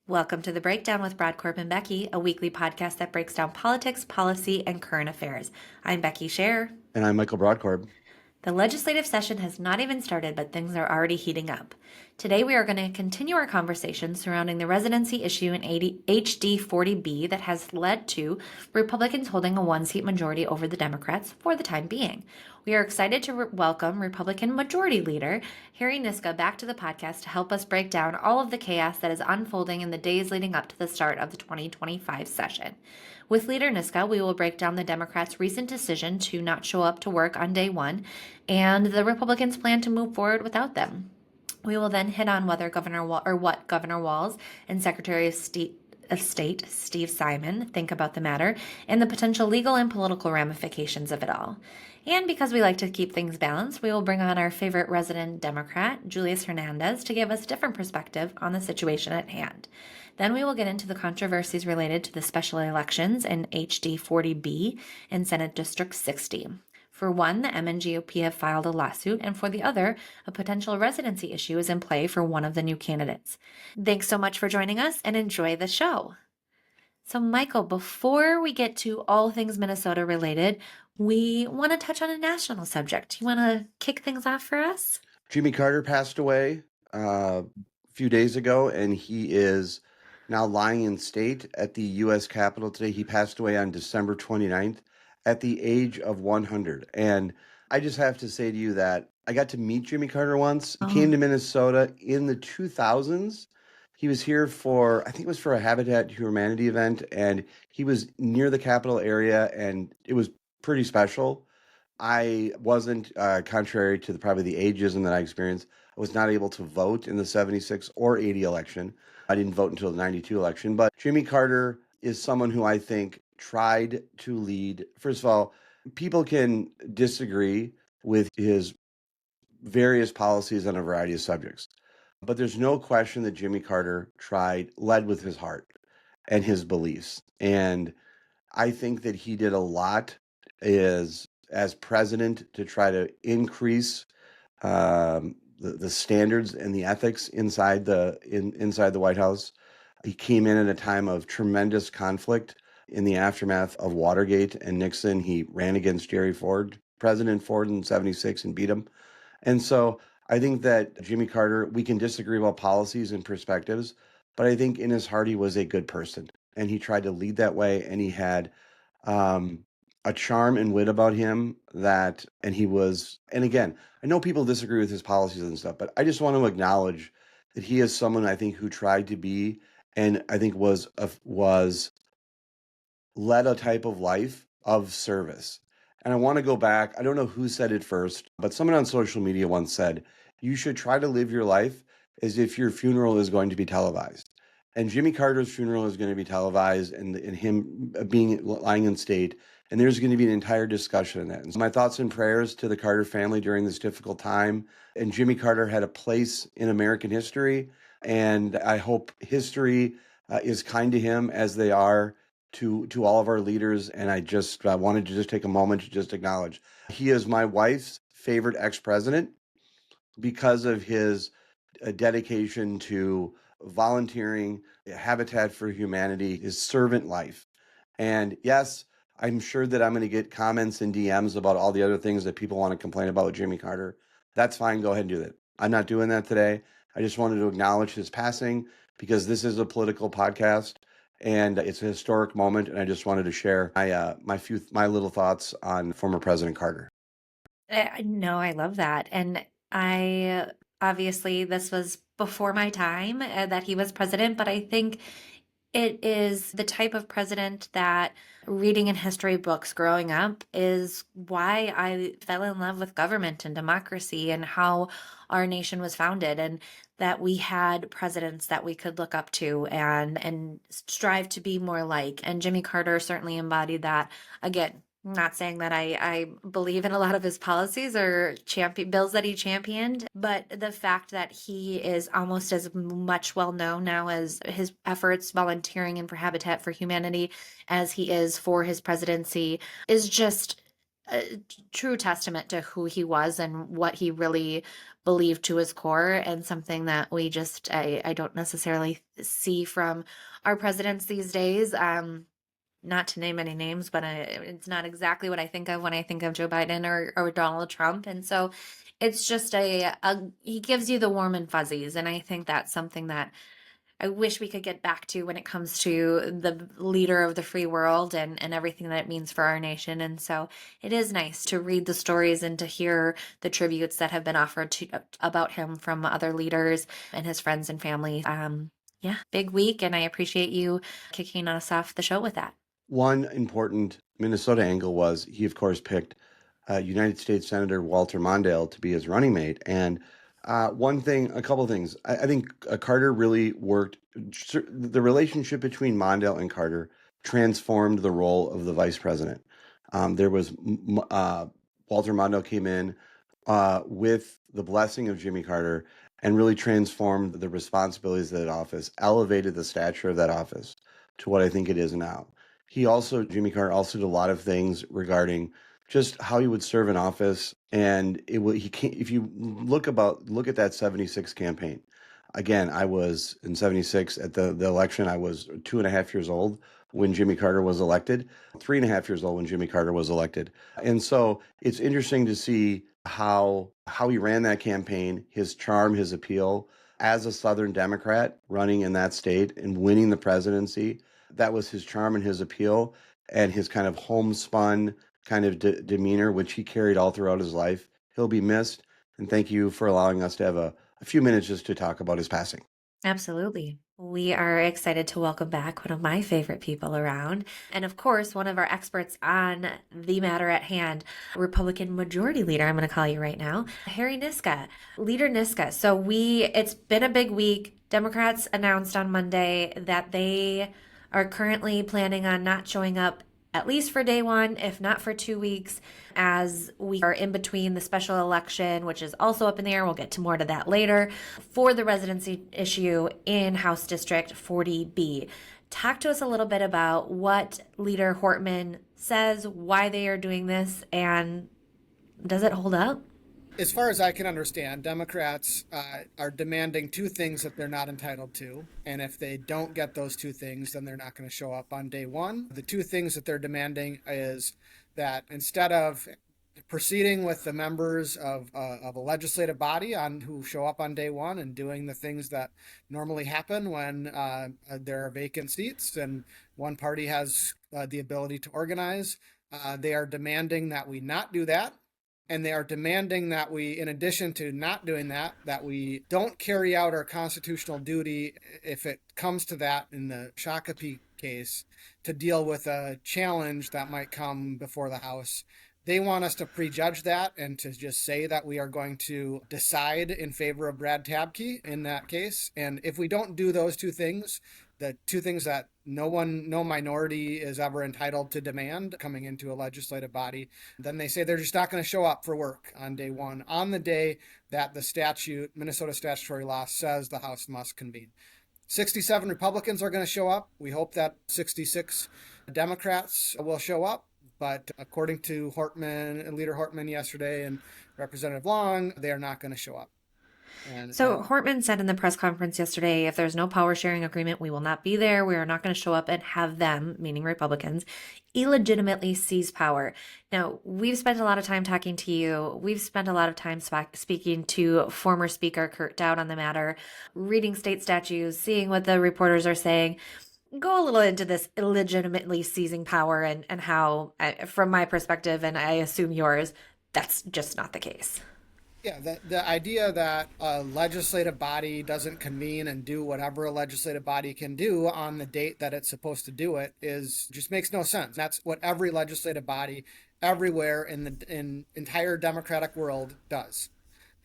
Welcome to The Breakdown with Brodkorb and Becky, a weekly podcast that breaks down politics, policy, and current affairs. I'm Becky Scherr. And I'm Michael Brodkorb. The legislative session has not even started, but things are already heating up. Today, we are going to continue our conversation surrounding the residency issue in HD 40B that has led to Republicans holding a one-seat majority over the Democrats for the time being. We are excited to welcome Republican Majority Leader Harry Niska back to the podcast to help us break down all of the chaos that is unfolding in the days leading up to the start of the 2025 session. With Leader Niska, we will break down the Democrats' recent decision to not show up to work on day one and the Republicans' plan to move forward without them. We will then hit on what Governor Walz and Secretary of State Steve Simon think about the matter and the potential legal and political ramifications of it all. And because we like to keep things balanced, we will bring on our favorite resident Democrat, Julius Hernandez, to give us a different perspective on the situation at hand. Then we will get into the controversies related to the special elections in HD 40B and Senate District 60. For one, the MNGOP have filed a lawsuit, and for the other, a potential residency issue is in play for one of the new candidates. Thanks so much for joining us, and enjoy the show. So, Michael, before we get to all things Minnesota related, we want to touch on a national subject. You want to kick things off for us? Jimmy Carter passed away a few days ago, and he is now lying in state at the U.S. Capitol today. He passed away on December 29th at the age of 100. And I just have to say to you that I got to meet Jimmy Carter once. He came to Minnesota in the 2000s. He was here for, I think it was for a Habitat for Humanity event, and he was near the Capitol area, and it was pretty special. I wasn't, contrary to probably the ageism that I experienced, I was not able to vote in the 76 or 80 election. I didn't vote until the 92 election. But Jimmy Carter is someone who I think tried to lead. First of all, people can disagree with his various policies on a variety of subjects. But there's no question that Jimmy Carter led with his heart and his beliefs. And I think that he did a lot as president to try to increase the standards and the ethics inside the White House. He came in at a time of tremendous conflict in the aftermath of Watergate and Nixon. He ran against President Ford in 76 and beat him. And so I think that Jimmy Carter, we can disagree about policies and perspectives, but I think in his heart he was a good person, and he tried to lead that way, and he had a charm and wit about him and again, I know people disagree with his policies and stuff, but I just want to acknowledge that he is someone I think who tried to be, and I think was led a type of life of service. And I want to go back, I don't know who said it first, but someone on social media once said, you should try to live your life as if your funeral is going to be televised. And Jimmy Carter's funeral is going to be televised, and him lying in state. And there's going to be an entire discussion on that. And so my thoughts and prayers to the Carter family during this difficult time. And Jimmy Carter had a place in American history. And I hope history is kind to him as they are to all of our leaders. And I just wanted to just take a moment to just acknowledge he is my wife's favorite ex-president because of his dedication to volunteering, Habitat for Humanity, his servant life. And yes, I'm sure that I'm going to get comments and DMs about all the other things that people want to complain about with Jimmy Carter. That's fine. Go ahead and do that. I'm not doing that today. I just wanted to acknowledge his passing because this is a political podcast and it's a historic moment. And I just wanted to share my little thoughts on former President Carter. No, I love that. And obviously, this was before my time that he was president, but I think it is the type of president that reading in history books growing up is why I fell in love with government and democracy and how our nation was founded, and that we had presidents that we could look up to and strive to be more like. And Jimmy Carter certainly embodied that. Again, not saying that I believe in a lot of his policies or bills that he championed, but the fact that he is almost as much well known now as his efforts volunteering and for Habitat for Humanity as he is for his presidency is just a true testament to who he was and what he really believed to his core, and something that I don't necessarily see from our presidents these days. Not to name any names, but it's not exactly what I think of when I think of Joe Biden or Donald Trump. And so it's just he gives you the warm and fuzzies. And I think that's something that I wish we could get back to when it comes to the leader of the free world and everything that it means for our nation. And so it is nice to read the stories and to hear the tributes that have been offered about him from other leaders and his friends and family. Yeah, big week, and I appreciate you kicking us off the show with that. One important Minnesota angle was he, of course, picked United States Senator Walter Mondale to be his running mate. And a couple of things. I think Carter really worked. The relationship between Mondale and Carter transformed the role of the vice president. There was Walter Mondale came in with the blessing of Jimmy Carter and really transformed the responsibilities of that office, elevated the stature of that office to what I think it is now. Jimmy Carter also did a lot of things regarding just how he would serve in office. And if you look at that 76 campaign, again, I was in 76 at the election. I was 2.5 years old when Jimmy Carter was elected, 3.5 years old when Jimmy Carter was elected. And so it's interesting to see how he ran that campaign, his charm, his appeal as a Southern Democrat running in that state and winning the presidency. That was his charm and his appeal and his kind of homespun kind of demeanor, which he carried all throughout his life. He'll be missed. And thank you for allowing us to have a few minutes just to talk about his passing. Absolutely. We are excited to welcome back one of my favorite people around, and of course, one of our experts on the matter at hand, Republican Majority Leader, I'm going to call you right now, Harry Niska, Leader Niska. So it's been a big week. Democrats announced on Monday that they are currently planning on not showing up at least for day one, if not for 2 weeks, as we are in between the special election, which is also up in the air. We'll get to more to that later, for the residency issue in House District 40B. Talk to us a little bit about what Leader Hortman says, why they are doing this, and does it hold up? As far as I can understand, Democrats are demanding two things that they're not entitled to. And if they don't get those two things, then they're not going to show up on day one. The two things that they're demanding is that instead of proceeding with the members of a legislative body who show up on day one and doing the things that normally happen when there are vacant seats and one party has the ability to organize, they are demanding that we not do that. And they are demanding that we, in addition to not doing that, that we don't carry out our constitutional duty, if it comes to that in the Shakopee case, to deal with a challenge that might come before the House. They want us to prejudge that and to just say that we are going to decide in favor of Brad Tabke in that case. And if we don't do those two things, the two things that no minority is ever entitled to demand coming into a legislative body, then they say they're just not going to show up for work on day one, on the day that the Minnesota statutory law says the House must convene. 67 Republicans are going to show up. We hope that 66 Democrats will show up. But according to Leader Hortman yesterday and Representative Long, they are not going to show up. Hortman said in the press conference yesterday, if there's no power sharing agreement, we will not be there. We are not going to show up and have them, meaning Republicans, illegitimately seize power. Now, we've spent a lot of time talking to you. We've spent a lot of time speaking to former Speaker Kurt Dowd on the matter, reading state statutes, seeing what the reporters are saying. Go a little into this illegitimately seizing power and how, from my perspective, and I assume yours, that's just not the case. Yeah, the idea that a legislative body doesn't convene and do whatever a legislative body can do on the date that it's supposed to do it just makes no sense. That's what every legislative body everywhere in the entire democratic world does.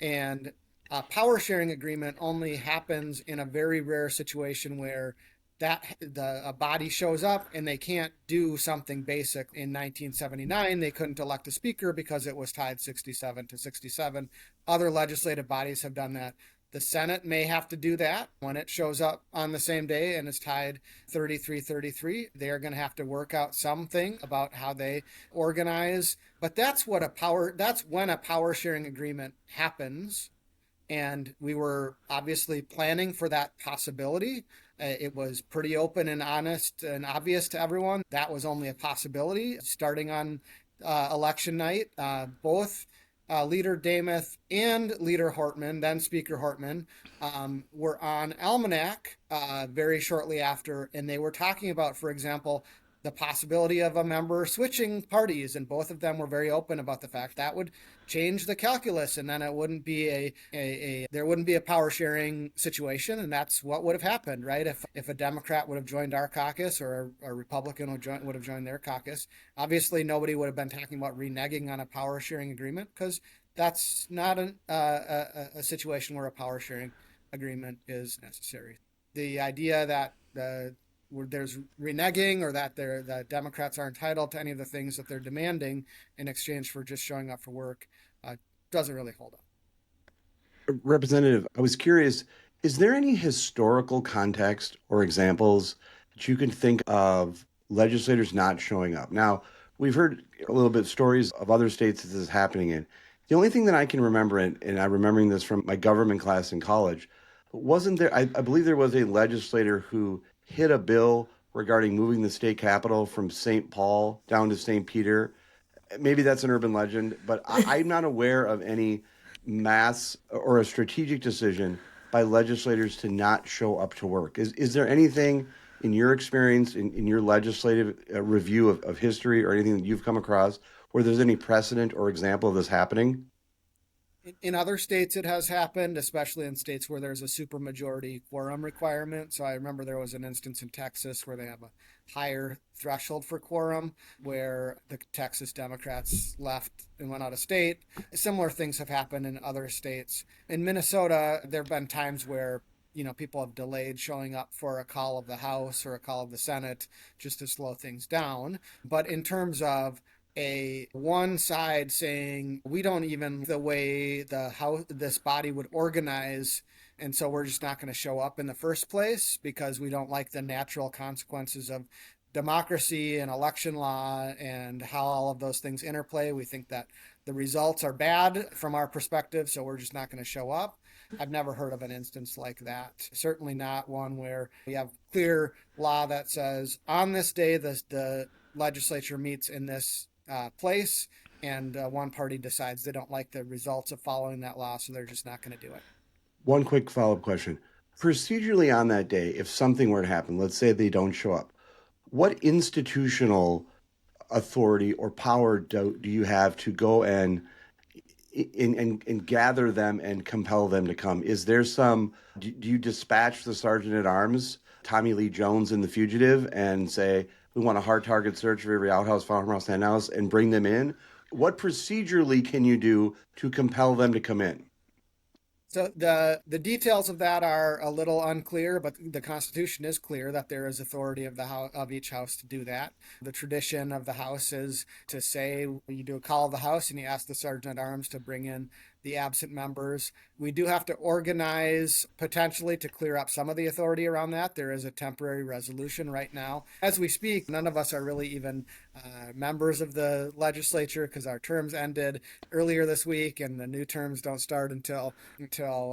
And a power sharing agreement only happens in a very rare situation where a body shows up and they can't do something basic. In 1979, they couldn't elect a speaker because it was tied 67 to 67. Other legislative bodies have done that. The Senate may have to do that when it shows up on the same day and is tied 33-33. They're going to have to work out something about how they organize. But that's when a power sharing agreement happens. And we were obviously planning for that possibility. It was pretty open and honest and obvious to everyone. That was only a possibility starting on election night. Both Leader Dameth and Leader Hortman, then Speaker Hortman, were on Almanac very shortly after, and they were talking about, for example, the possibility of a member switching parties, and both of them were very open about the fact that would change the calculus, and then it wouldn't be there wouldn't be a power sharing situation, and that's what would have happened, right? If a Democrat would have joined our caucus or a Republican would have joined their caucus, obviously nobody would have been talking about reneging on a power sharing agreement, because that's not a situation where a power sharing agreement is necessary. The idea that there's reneging or that the Democrats are entitled to any of the things that they're demanding in exchange for just showing up for work doesn't really hold up. Representative, I was curious, is there any historical context or examples that you can think of legislators not showing up? Now, we've heard a little bit stories of other states that this is happening in. The only thing that I can remember, and I'm remembering this from my government class in college, wasn't there, I believe there was a legislator who hit a bill regarding moving the state capitol from St. Paul down to St. Peter. Maybe that's an urban legend, but I'm not aware of any mass or a strategic decision by legislators to not show up to work. Is there anything in your experience, in your legislative review of history or anything that you've come across where there's any precedent or example of this happening? In other states, it has happened, especially in states where there's a supermajority quorum requirement. So I remember there was an instance in Texas where they have a higher threshold for quorum, where the Texas Democrats left and went out of state. Similar things have happened in other states. In Minnesota, there have been times where people have delayed showing up for a call of the House or a call of the Senate just to slow things down. But in terms of one side saying we don't even the way the House, this body would organize, and so we're just not going to show up in the first place because we don't like the natural consequences of democracy and election law and how all of those things interplay. We think that the results are bad from our perspective, so we're just not going to show up. I've never heard of an instance like that. Certainly not one where we have clear law that says on this day the legislature meets in this place, and one party decides they don't like the results of following that law, so they're just not going to do it. One quick follow-up question. Procedurally on that day, if something were to happen, let's say they don't show up, what institutional authority or power do you have to go and gather them and compel them to come? Is there do you dispatch the Sergeant at Arms, Tommy Lee Jones in The Fugitive, and say, we want a hard target search of every outhouse, farmhouse, hen house, and bring them in? What procedurally can you do to compel them to come in? So the details of that are a little unclear, but the Constitution is clear that there is authority of each house to do that. The tradition of the House is to say you do a call of the House and you ask the Sergeant at Arms to bring in the absent members. We do have to organize potentially to clear up some of the authority around that. There is a temporary resolution right now. As we speak, none of us are really even members of the legislature because our terms ended earlier this week and the new terms don't start until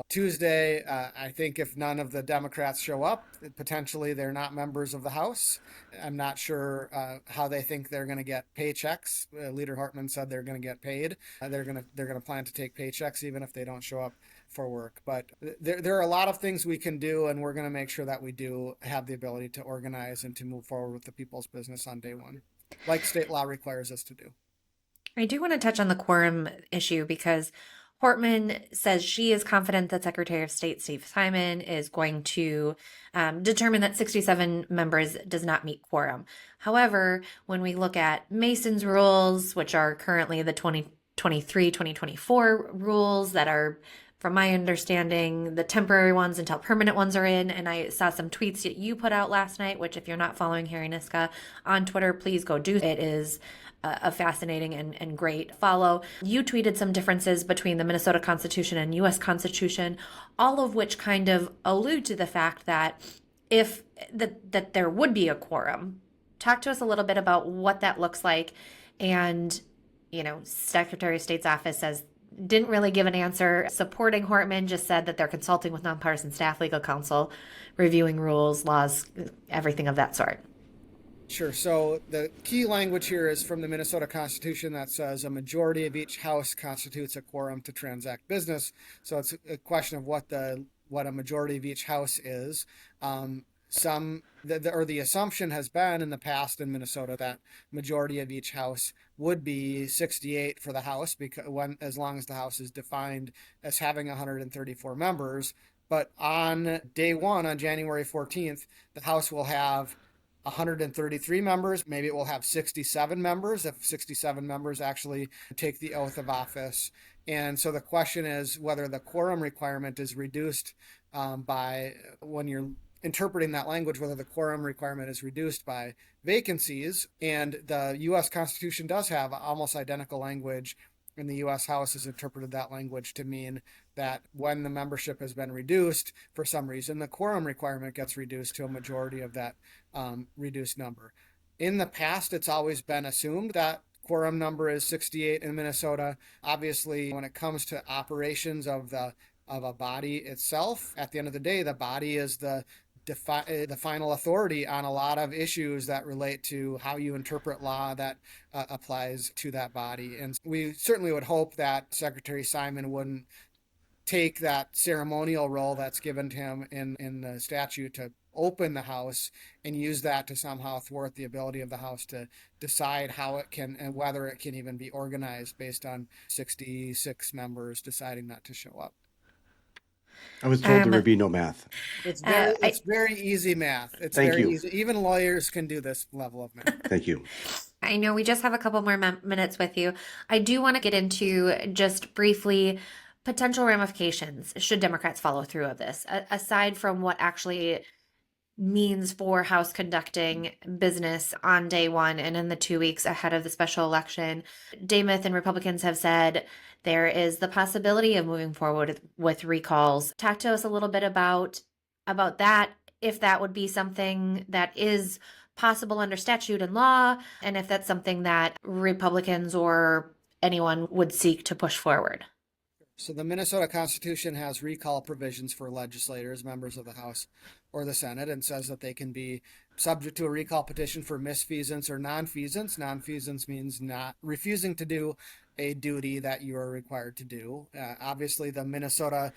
Tuesday. I think if none of the Democrats show up, potentially they're not members of the House. I'm not sure how they think they're going to get paychecks. Leader Hortman said they're going to get paid. They're going to plan to take paychecks even if they don't show up for work. But there are a lot of things we can do, and we're going to make sure that we do have the ability to organize and to move forward with the people's business on day one, like state law requires us to do. I do want to touch on the quorum issue because Hortman says she is confident that Secretary of State Steve Simon is going to determine that 67 members does not meet quorum. However, when we look at Mason's rules, which are currently the 2023-2024 rules that are, from my understanding, the temporary ones until permanent ones are in, and I saw some tweets that you put out last night, which if you're not following Harry Niska on Twitter, please go do. It is a fascinating and great follow. You tweeted some differences between the Minnesota Constitution and U.S. Constitution, all of which kind of allude to the fact that if that there would be a quorum. Talk to us a little bit about what that looks like. And, Secretary of State's office says didn't really give an answer supporting Hortman, just said that they're consulting with nonpartisan staff, legal counsel, reviewing rules, laws, everything of that sort. Sure. So the key language here is from the Minnesota Constitution that says a majority of each house constitutes a quorum to transact business. So it's a question of what a majority of each house is. The assumption has been in the past in Minnesota that majority of each house would be 68 for the House, because as long as the House is defined as having 134 members. But on day one, on January 14th, the House will have 133 members. Maybe it will have 67 members if 67 members actually take the oath of office. And so the question is whether the quorum requirement is reduced by, when you're interpreting that language, whether the quorum requirement is reduced by vacancies. And the U.S. Constitution does have almost identical language, and the U.S. House has interpreted that language to mean that when the membership has been reduced for some reason, the quorum requirement gets reduced to a majority of that reduced number. In the past, it's always been assumed that quorum number is 68 in Minnesota. Obviously, when it comes to operations of a body itself, at the end of the day, the body is the final authority on a lot of issues that relate to how you interpret law that applies to that body. And we certainly would hope that Secretary Simon wouldn't take that ceremonial role that's given to him in the statute to open the House and use that to somehow thwart the ability of the House to decide how it can and whether it can even be organized based on 66 members deciding not to show up. I was told there would be no math. It's very easy math. It's Thank very you. easy. Even lawyers can do this level of math. Thank you. I know we just have a couple more minutes with you. I do want to get into just briefly potential ramifications should Democrats follow through of this, aside from what actually means for House conducting business on day one and in the 2 weeks ahead of the special election. Damith and Republicans have said there is the possibility of moving forward with recalls. Talk to us a little bit about that, if that would be something that is possible under statute and law, and if that's something that Republicans or anyone would seek to push forward. So the Minnesota Constitution has recall provisions for legislators, members of the House or the Senate, and says that they can be subject to a recall petition for misfeasance or nonfeasance. Nonfeasance means not refusing to do a duty that you are required to do. Obviously, the Minnesota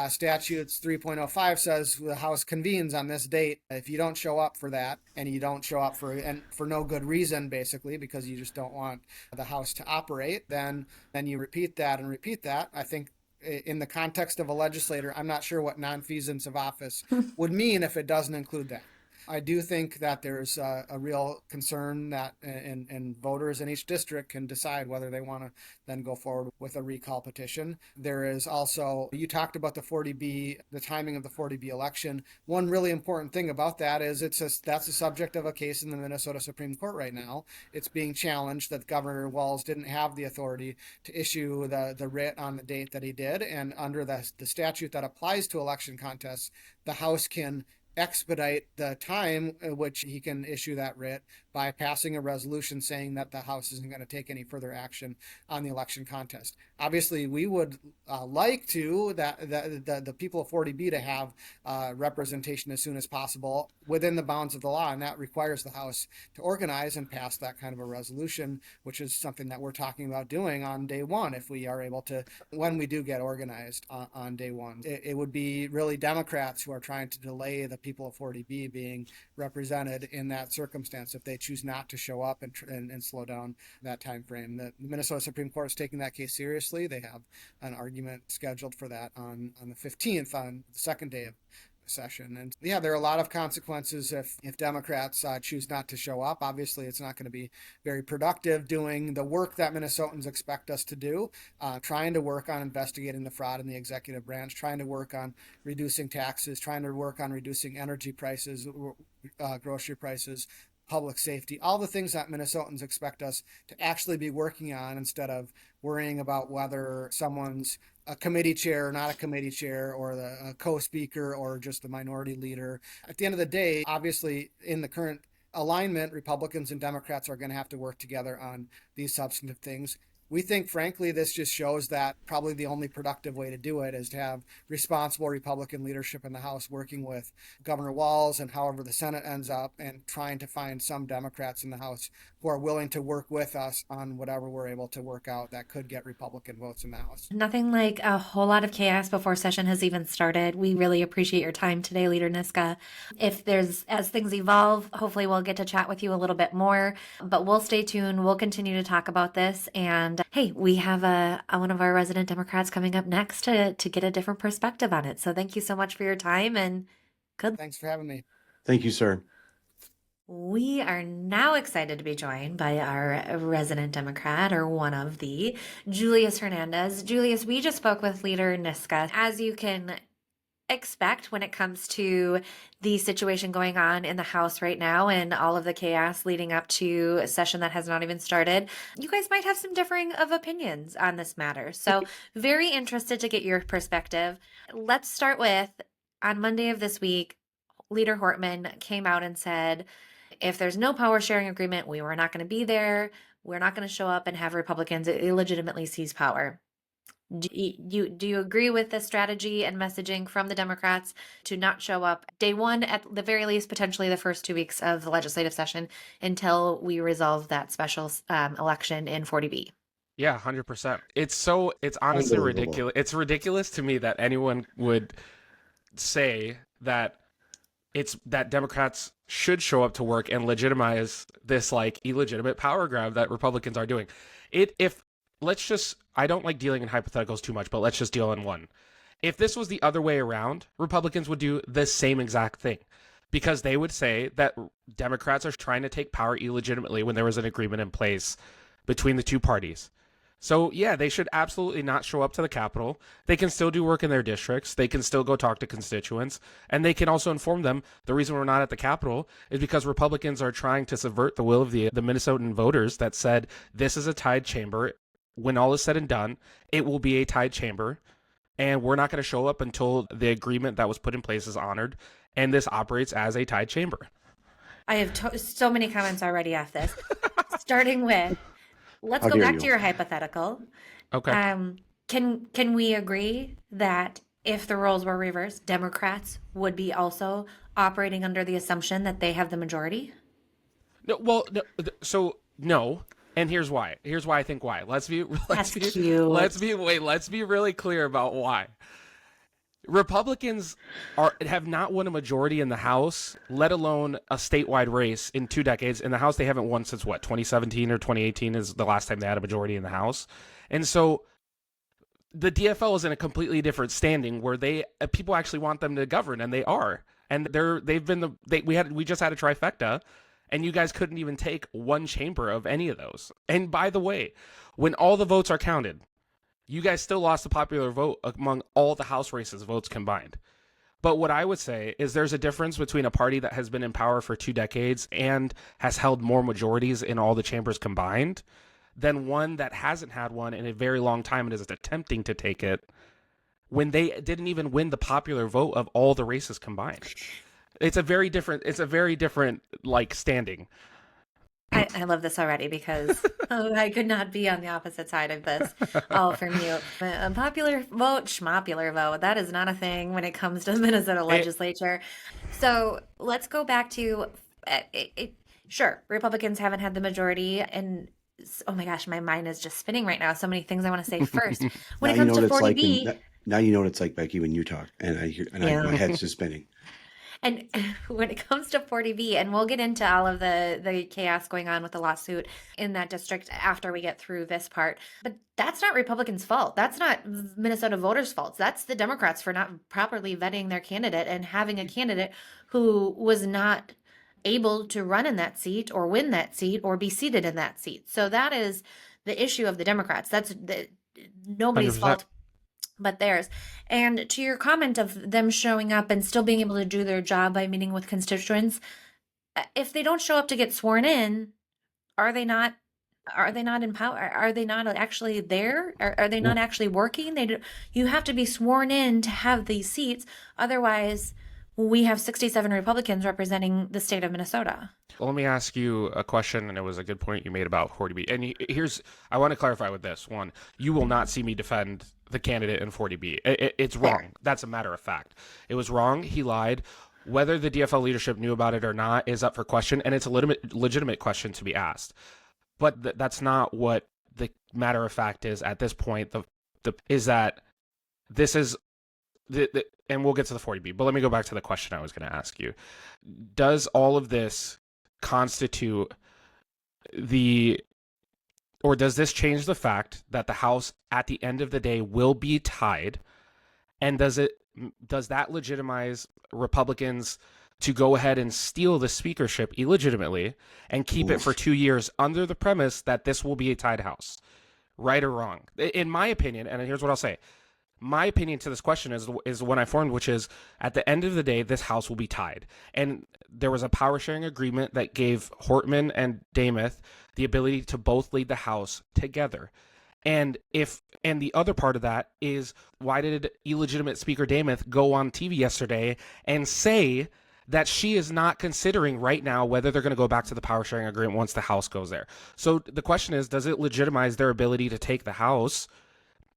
statutes 3.05 says the House convenes on this date. If you don't show up for that, and you don't show up for no good reason, basically, because you just don't want the House to operate, then you repeat that and repeat that. I think in the context of a legislator, I'm not sure what nonfeasance of office would mean if it doesn't include that. I do think that there's a real concern that and voters in each district can decide whether they want to then go forward with a recall petition. There is also, you talked about the 40B, the timing of the 40B election. One really important thing about that is that's a subject of a case in the Minnesota Supreme Court right now. It's being challenged that Governor Walz didn't have the authority to issue the writ on the date that he did. And under the statute that applies to election contests, the House can expedite the time at which he can issue that writ by passing a resolution saying that the House isn't going to take any further action on the election contest. Obviously, we would like to that the people of 40B to have representation as soon as possible within the bounds of the law, and that requires the House to organize and pass that kind of a resolution, which is something that we're talking about doing on day one if we are able to, when we do get organized on day one. It would be really Democrats who are trying to delay the people of 40B being represented in that circumstance if they choose not to show up and slow down that time frame. The Minnesota Supreme Court is taking that case seriously. They have an argument scheduled for that on the 15th, on the second day of session. And yeah, there are a lot of consequences if Democrats choose not to show up. Obviously, it's not going to be very productive doing the work that Minnesotans expect us to do, trying to work on investigating the fraud in the executive branch, trying to work on reducing taxes, trying to work on reducing energy prices, grocery prices, public safety, all the things that Minnesotans expect us to actually be working on instead of worrying about whether someone's a committee chair or not a committee chair, or the co-speaker, or just the minority leader. At the end of the day, obviously, in the current alignment, Republicans and Democrats are going to have to work together on these substantive things. We think, frankly, this just shows that probably the only productive way to do it is to have responsible Republican leadership in the House working with Governor Walz and however the Senate ends up, and trying to find some Democrats in the House who are willing to work with us on whatever we're able to work out that could get Republican votes in the House. Nothing like a whole lot of chaos before session has even started. We really appreciate your time today, Leader Niska. As things evolve, hopefully we'll get to chat with you a little bit more, but we'll stay tuned. We'll continue to talk about this. And hey, we have one of our resident Democrats coming up next to get a different perspective on it. So thank you so much for your time, and good. Thanks for having me. Thank you, sir. We are now excited to be joined by our resident Democrat, or one of the, Julius Hernandez. Julius, we just spoke with Leader Niska. As you can expect when it comes to the situation going on in the House right now and all of the chaos leading up to a session that has not even started, you guys might have some differing of opinions on this matter. So very interested to get your perspective. Let's start with, on Monday of this week, Leader Hortman came out and said, if there's no power sharing agreement, we were not going to be there. We're not going to show up and have Republicans illegitimately seize power. Do you agree with the strategy and messaging from the Democrats to not show up day one, at the very least, potentially the first 2 weeks of the legislative session, until we resolve that special election in 40B? Yeah, 100%. It's honestly ridiculous. It's ridiculous to me that anyone would say that Democrats should show up to work and legitimize this like illegitimate power grab that Republicans are doing. I don't like dealing in hypotheticals too much, but let's just deal in one. If this was the other way around, Republicans would do the same exact thing, because they would say that Democrats are trying to take power illegitimately when there was an agreement in place between the two parties. So yeah, they should absolutely not show up to the Capitol. They can still do work in their districts. They can still go talk to constituents, and they can also inform them the reason we're not at the Capitol is because Republicans are trying to subvert the will of the Minnesotan voters that said this is a tied chamber. When all is said and done, it will be a tied chamber, and we're not going to show up until the agreement that was put in place is honored, and this operates as a tied chamber. I have so many comments already off this, starting with, let's go back to your hypothetical. Okay. Can we agree that if the roles were reversed, Democrats would be also operating under the assumption that they have the majority? No. And here's why. Here's why I think why. Let's be really clear about why. Republicans have not won a majority in the House, let alone a statewide race, in 2 decades. In the House, they haven't won since 2017 or 2018 is the last time they had a majority in the House. And so the DFL is in a completely different standing where people actually want them to govern, and they are. And we just had a trifecta, and you guys couldn't even take one chamber of any of those. And by the way, when all the votes are counted, you guys still lost the popular vote among all the House races votes combined. But what I would say is there's a difference between a party that has been in power for 2 decades and has held more majorities in all the chambers combined than one that hasn't had one in a very long time and is attempting to take it when they didn't even win the popular vote of all the races combined. It's a very different like standing. I love this already because I could not be on the opposite side of this all from you. A popular vote, schmopular vote, that is not a thing when it comes to the Minnesota legislature. So let's go back to, sure, Republicans haven't had the majority, and oh my gosh, my mind is just spinning right now. So many things I want to say first. When it comes to 40B. Now you know what it's like, Becky, when you talk, and my head's just spinning. And when it comes to 40B, and we'll get into all of the chaos going on with the lawsuit in that district after we get through this part, but that's not Republicans' fault. That's not Minnesota voters' fault. That's the Democrats for not properly vetting their candidate and having a candidate who was not able to run in that seat or win that seat or be seated in that seat. So that is the issue of the Democrats. That's nobody's 100%. fault but theirs. And to your comment of them showing up and still being able to do their job by meeting with constituents, if they don't show up to get sworn in, are they not in power? Are they not actually there? Are they not actually working? You have to be sworn in to have these seats. Otherwise, we have 67 Republicans representing the state of Minnesota. Well, let me ask you a question, and it was a good point you made about 40B. And I want to clarify with this. One, you will not see me defend the candidate in 40B. It's wrong. That's a matter of fact. It was wrong. He lied. Whether the DFL leadership knew about it or not is up for question, and it's a legitimate question to be asked. But that's not what the matter of fact is at this point. Is that this is and we'll get to the 40B. But let me go back to the question I was going to ask you. Does all of this constitute or does this change the fact that the House at the end of the day will be tied? And does that legitimize Republicans to go ahead and steal the speakership illegitimately and keep it for 2 years under the premise that this will be a tied House? Right or wrong? In my opinion, and here's what I'll say. My opinion to this question is the one I formed, which is at the end of the day, this House will be tied. And there was a power sharing agreement that gave Hortman and Dameth the ability to both lead the House together. And the other part of that is, why did illegitimate Speaker Dameth go on TV yesterday and say that she is not considering right now whether they're going to go back to the power sharing agreement once the House goes there? So the question is, does it legitimize their ability to take the House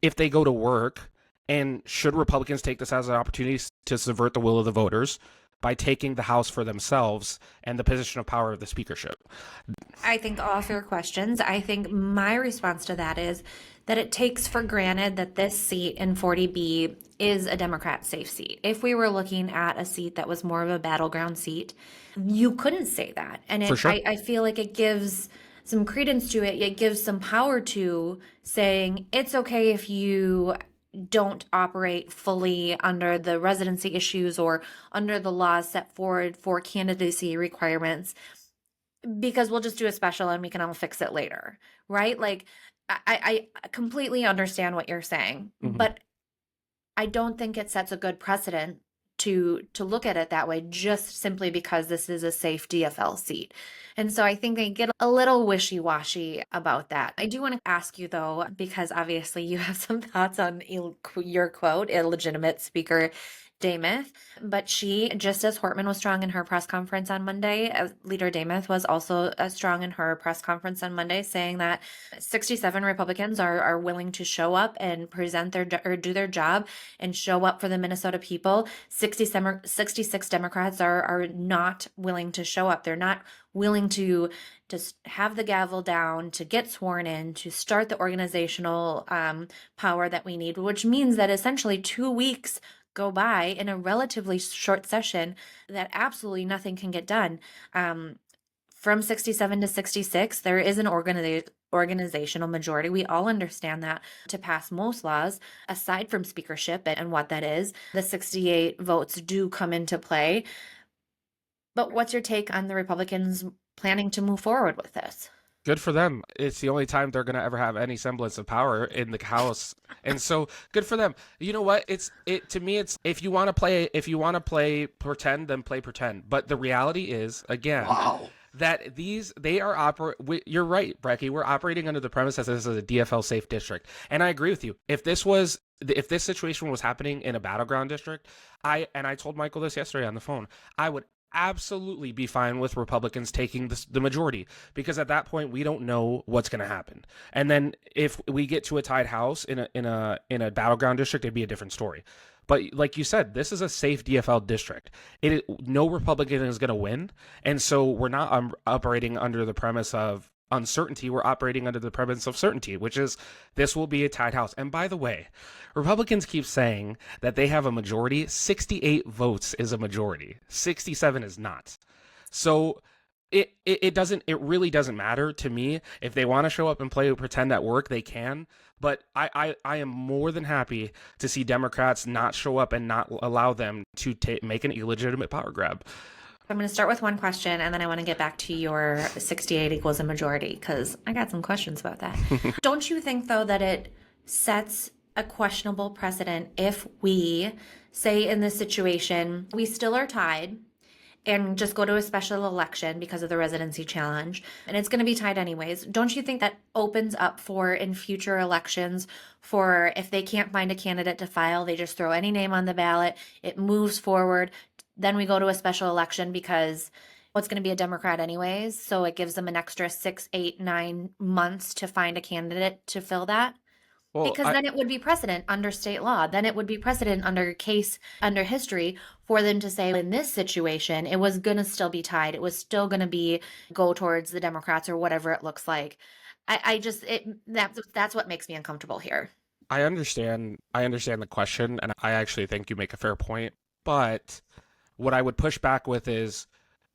if they go to work? And should Republicans take this as an opportunity to subvert the will of the voters by taking the House for themselves and the position of power of the speakership? I think all fair questions. I think my response to that is that it takes for granted that this seat in 40B is a Democrat safe seat. If we were looking at a seat that was more of a battleground seat, you couldn't say that. And For sure. I feel like it gives some credence to it. It gives some power to saying it's okay if you don't operate fully under the residency issues or under the laws set forward for candidacy requirements, because we'll just do a special and we can all fix it later, right? Like, I completely understand what you're saying, but I don't think it sets a good precedent to look at it that way, just simply because this is a safe DFL seat. And so I think they get a little wishy-washy about that. I do want to ask you, though, because obviously you have some thoughts on your quote, illegitimate Speaker Dameth, but she, just as Hortman was strong in her press conference on Monday, Leader Dameth was also strong in her press conference on Monday, saying that 67 Republicans are willing to show up and present or do their job and show up for the Minnesota people. 66 Democrats are not willing to show up. They're not willing to just have the gavel down, to get sworn in, to start the organizational power that we need, which means that essentially 2 weeks go by in a relatively short session that absolutely nothing can get done. From 67 to 66, there is an organizational majority. We all understand that to pass most laws, aside from speakership and what that is, the 68 votes do come into play. But what's your take on the Republicans planning to move forward with this? Good for them. It's the only time they're going to ever have any semblance of power in the House. And so good for them. You know what? To me, it's if you want to play pretend, then play pretend. But the reality is, again, that you're right, Brecky. We're operating under the premise that this is a DFL safe district. And I agree with you. If this situation was happening in a battleground district, I told Michael this yesterday on the phone, I would absolutely be fine with Republicans taking the majority, because at that point we don't know what's going to happen. And then if we get to a tied House in a battleground district, it'd be a different story. But like you said, this is a safe DFL district. No Republican is going to win, and so we're not operating under the premise of uncertainty. We're operating under the premise of certainty, which is this will be a tied House. And by the way, Republicans keep saying that they have a majority. 68 votes is a majority. 67 is not. So it really doesn't matter to me. If they want to show up and play pretend at work, they can. But I am more than happy to see Democrats not show up and not allow them to make an illegitimate power grab. I'm going to start with one question, and then I want to get back to your 68 equals a majority, because I got some questions about that. Don't you think, though, that it sets a questionable precedent if we say in this situation we still are tied, and just go to a special election because of the residency challenge, and it's going to be tied anyways, don't you think that opens up for in future elections for if they can't find a candidate to file, they just throw any name on the ballot, it moves forward, then we go to a special election because it's going to be a Democrat anyways, so it gives them an extra 6, 8, 9 months to find a candidate to fill that? Well, Because then it would be precedent under state law. Then it would be precedent under history for them to say in this situation, it was going to still be tied. It was still going to be go towards the Democrats or whatever it looks like. That's what makes me uncomfortable here. I understand the question, and I actually think you make a fair point. But what I would push back with is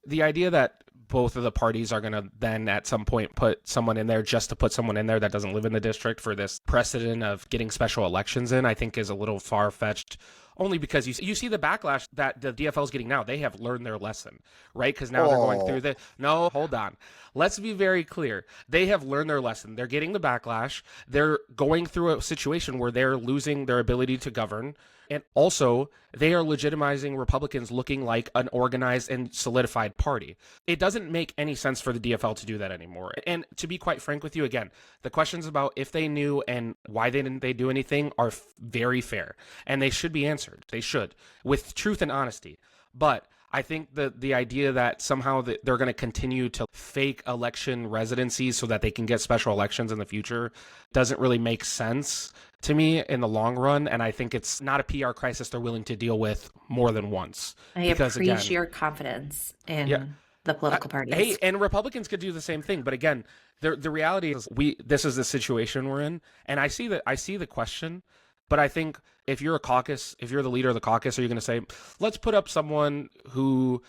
the idea that both of the parties are going to then at some point put someone in there just to put someone in there that doesn't live in the district for this precedent of getting special elections in, I think is a little far-fetched, only because you see the backlash that the DFL is getting now. They have learned their lesson, right? Because now they're going through no, hold on. Let's be very clear. They have learned their lesson. They're getting the backlash. They're going through a situation where they're losing their ability to govern. And also, they are legitimizing Republicans looking like an organized and solidified party. It doesn't make any sense for the DFL to do that anymore. And to be quite frank with you, again, the questions about if they knew and why didn't they do anything are very fair. And they should be answered. They should, with truth and honesty. But I think the idea that somehow they're going to continue to fake election residencies so that they can get special elections in the future doesn't really make sense to me in the long run. And I think it's not a PR crisis they're willing to deal with more than once. I appreciate your confidence in the political parties. Hey, and Republicans could do the same thing. But again, the reality is this is the situation we're in. And I see the question. But I think if you're the leader of the caucus, are you going to say, let's put up someone who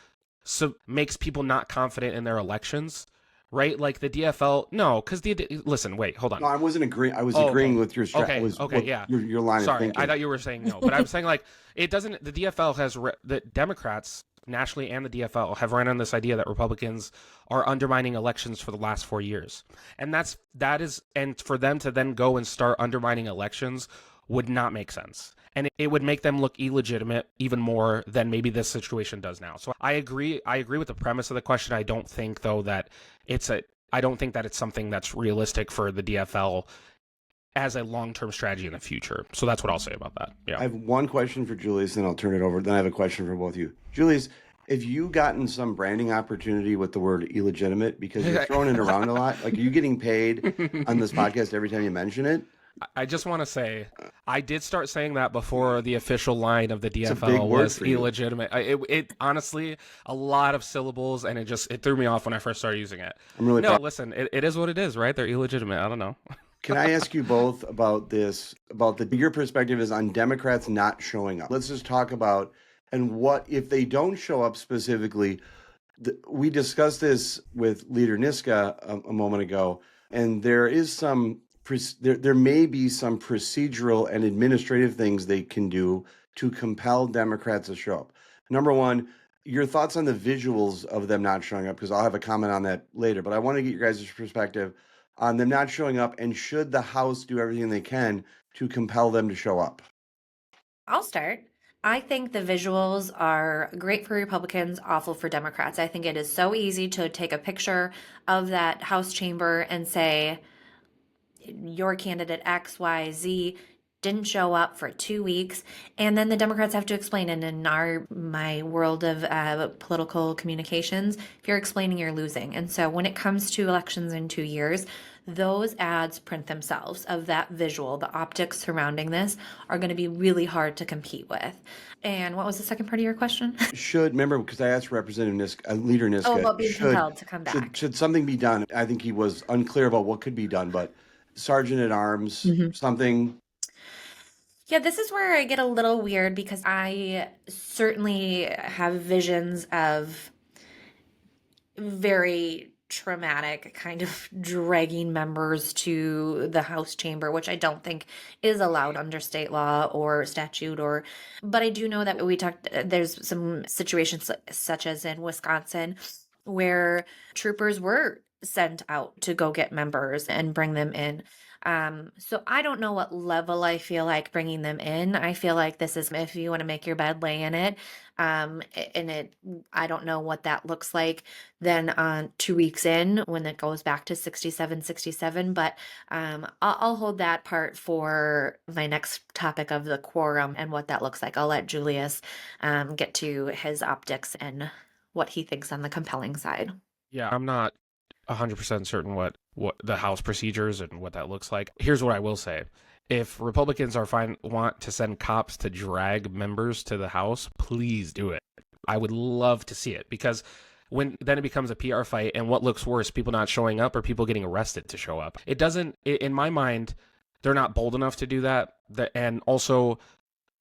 makes people not confident in their elections, right? Like the DFL? No, because listen, wait, hold on. No, I wasn't agreeing. I was agreeing with your strategy. Your line Sorry, of thinking. I thought you were saying no, but I'm saying like it doesn't. The DFL the Democrats nationally and the DFL have run on this idea that Republicans are undermining elections for the last 4 years, and and for them to then go and start undermining elections would not make sense. And it would make them look illegitimate even more than maybe this situation does now. So I agree with the premise of the question. I don't think though that it's something that's realistic for the DFL as a long-term strategy in the future. So that's what I'll say about that. Yeah. I have one question for Julius, then I'll turn it over. Then I have a question for both of you. Julius, have you gotten some branding opportunity with the word illegitimate? Because you're throwing it around a lot. Like, are you getting paid on this podcast every time you mention it? I just want to say, I did start saying that before the official line of the DFL was illegitimate. It honestly, a lot of syllables, and it threw me off when I first started using it. Listen, it is what it is, right? They're illegitimate. I don't know. Can I ask you both about this, your perspective is on Democrats not showing up? Let's just talk about, and what, if they don't show up specifically, we discussed this with Leader Niska a moment ago, and there may be some procedural and administrative things they can do to compel Democrats to show up. Number one, your thoughts on the visuals of them not showing up, because I'll have a comment on that later, but I want to get your guys' perspective on them not showing up, and should the House do everything they can to compel them to show up? I'll start. I think the visuals are great for Republicans, awful for Democrats. I think it is so easy to take a picture of that House chamber and say, your candidate X, Y, Z didn't show up for 2 weeks, and then the Democrats have to explain. And in my world of political communications, if you're explaining, you're losing. And so when it comes to elections in 2 years, those ads print themselves of that visual. The optics surrounding this are going to be really hard to compete with. And what was the second part of your question? Remember, because I asked Representative Niska, Leader Niska, about being compelled to come back. Should something be done? I think he was unclear about what could be done, but Sergeant at Arms, something. Yeah, this is where I get a little weird, because I certainly have visions of very traumatic kind of dragging members to the House chamber, which I don't think is allowed under state law or statute, but I do know that there's some situations such as in Wisconsin where troopers were sent out to go get members and bring them in. So I don't know what level I feel like bringing them in. I feel like this is if you want to make your bed, lay in it. And I don't know what that looks like then on 2 weeks in when it goes back to 67, but I'll hold that part for my next topic of the quorum and what that looks like. I'll let Julius get to his optics and what he thinks on the compelling side. Yeah, I'm not 100% certain what the House procedures and what that looks like. Here's what I will say. If Republicans want to send cops to drag members to the House, please do it. I would love to see it, because then it becomes a PR fight, and what looks worse, people not showing up or people getting arrested to show up. It doesn't, in my mind, they're not bold enough to do that. And also,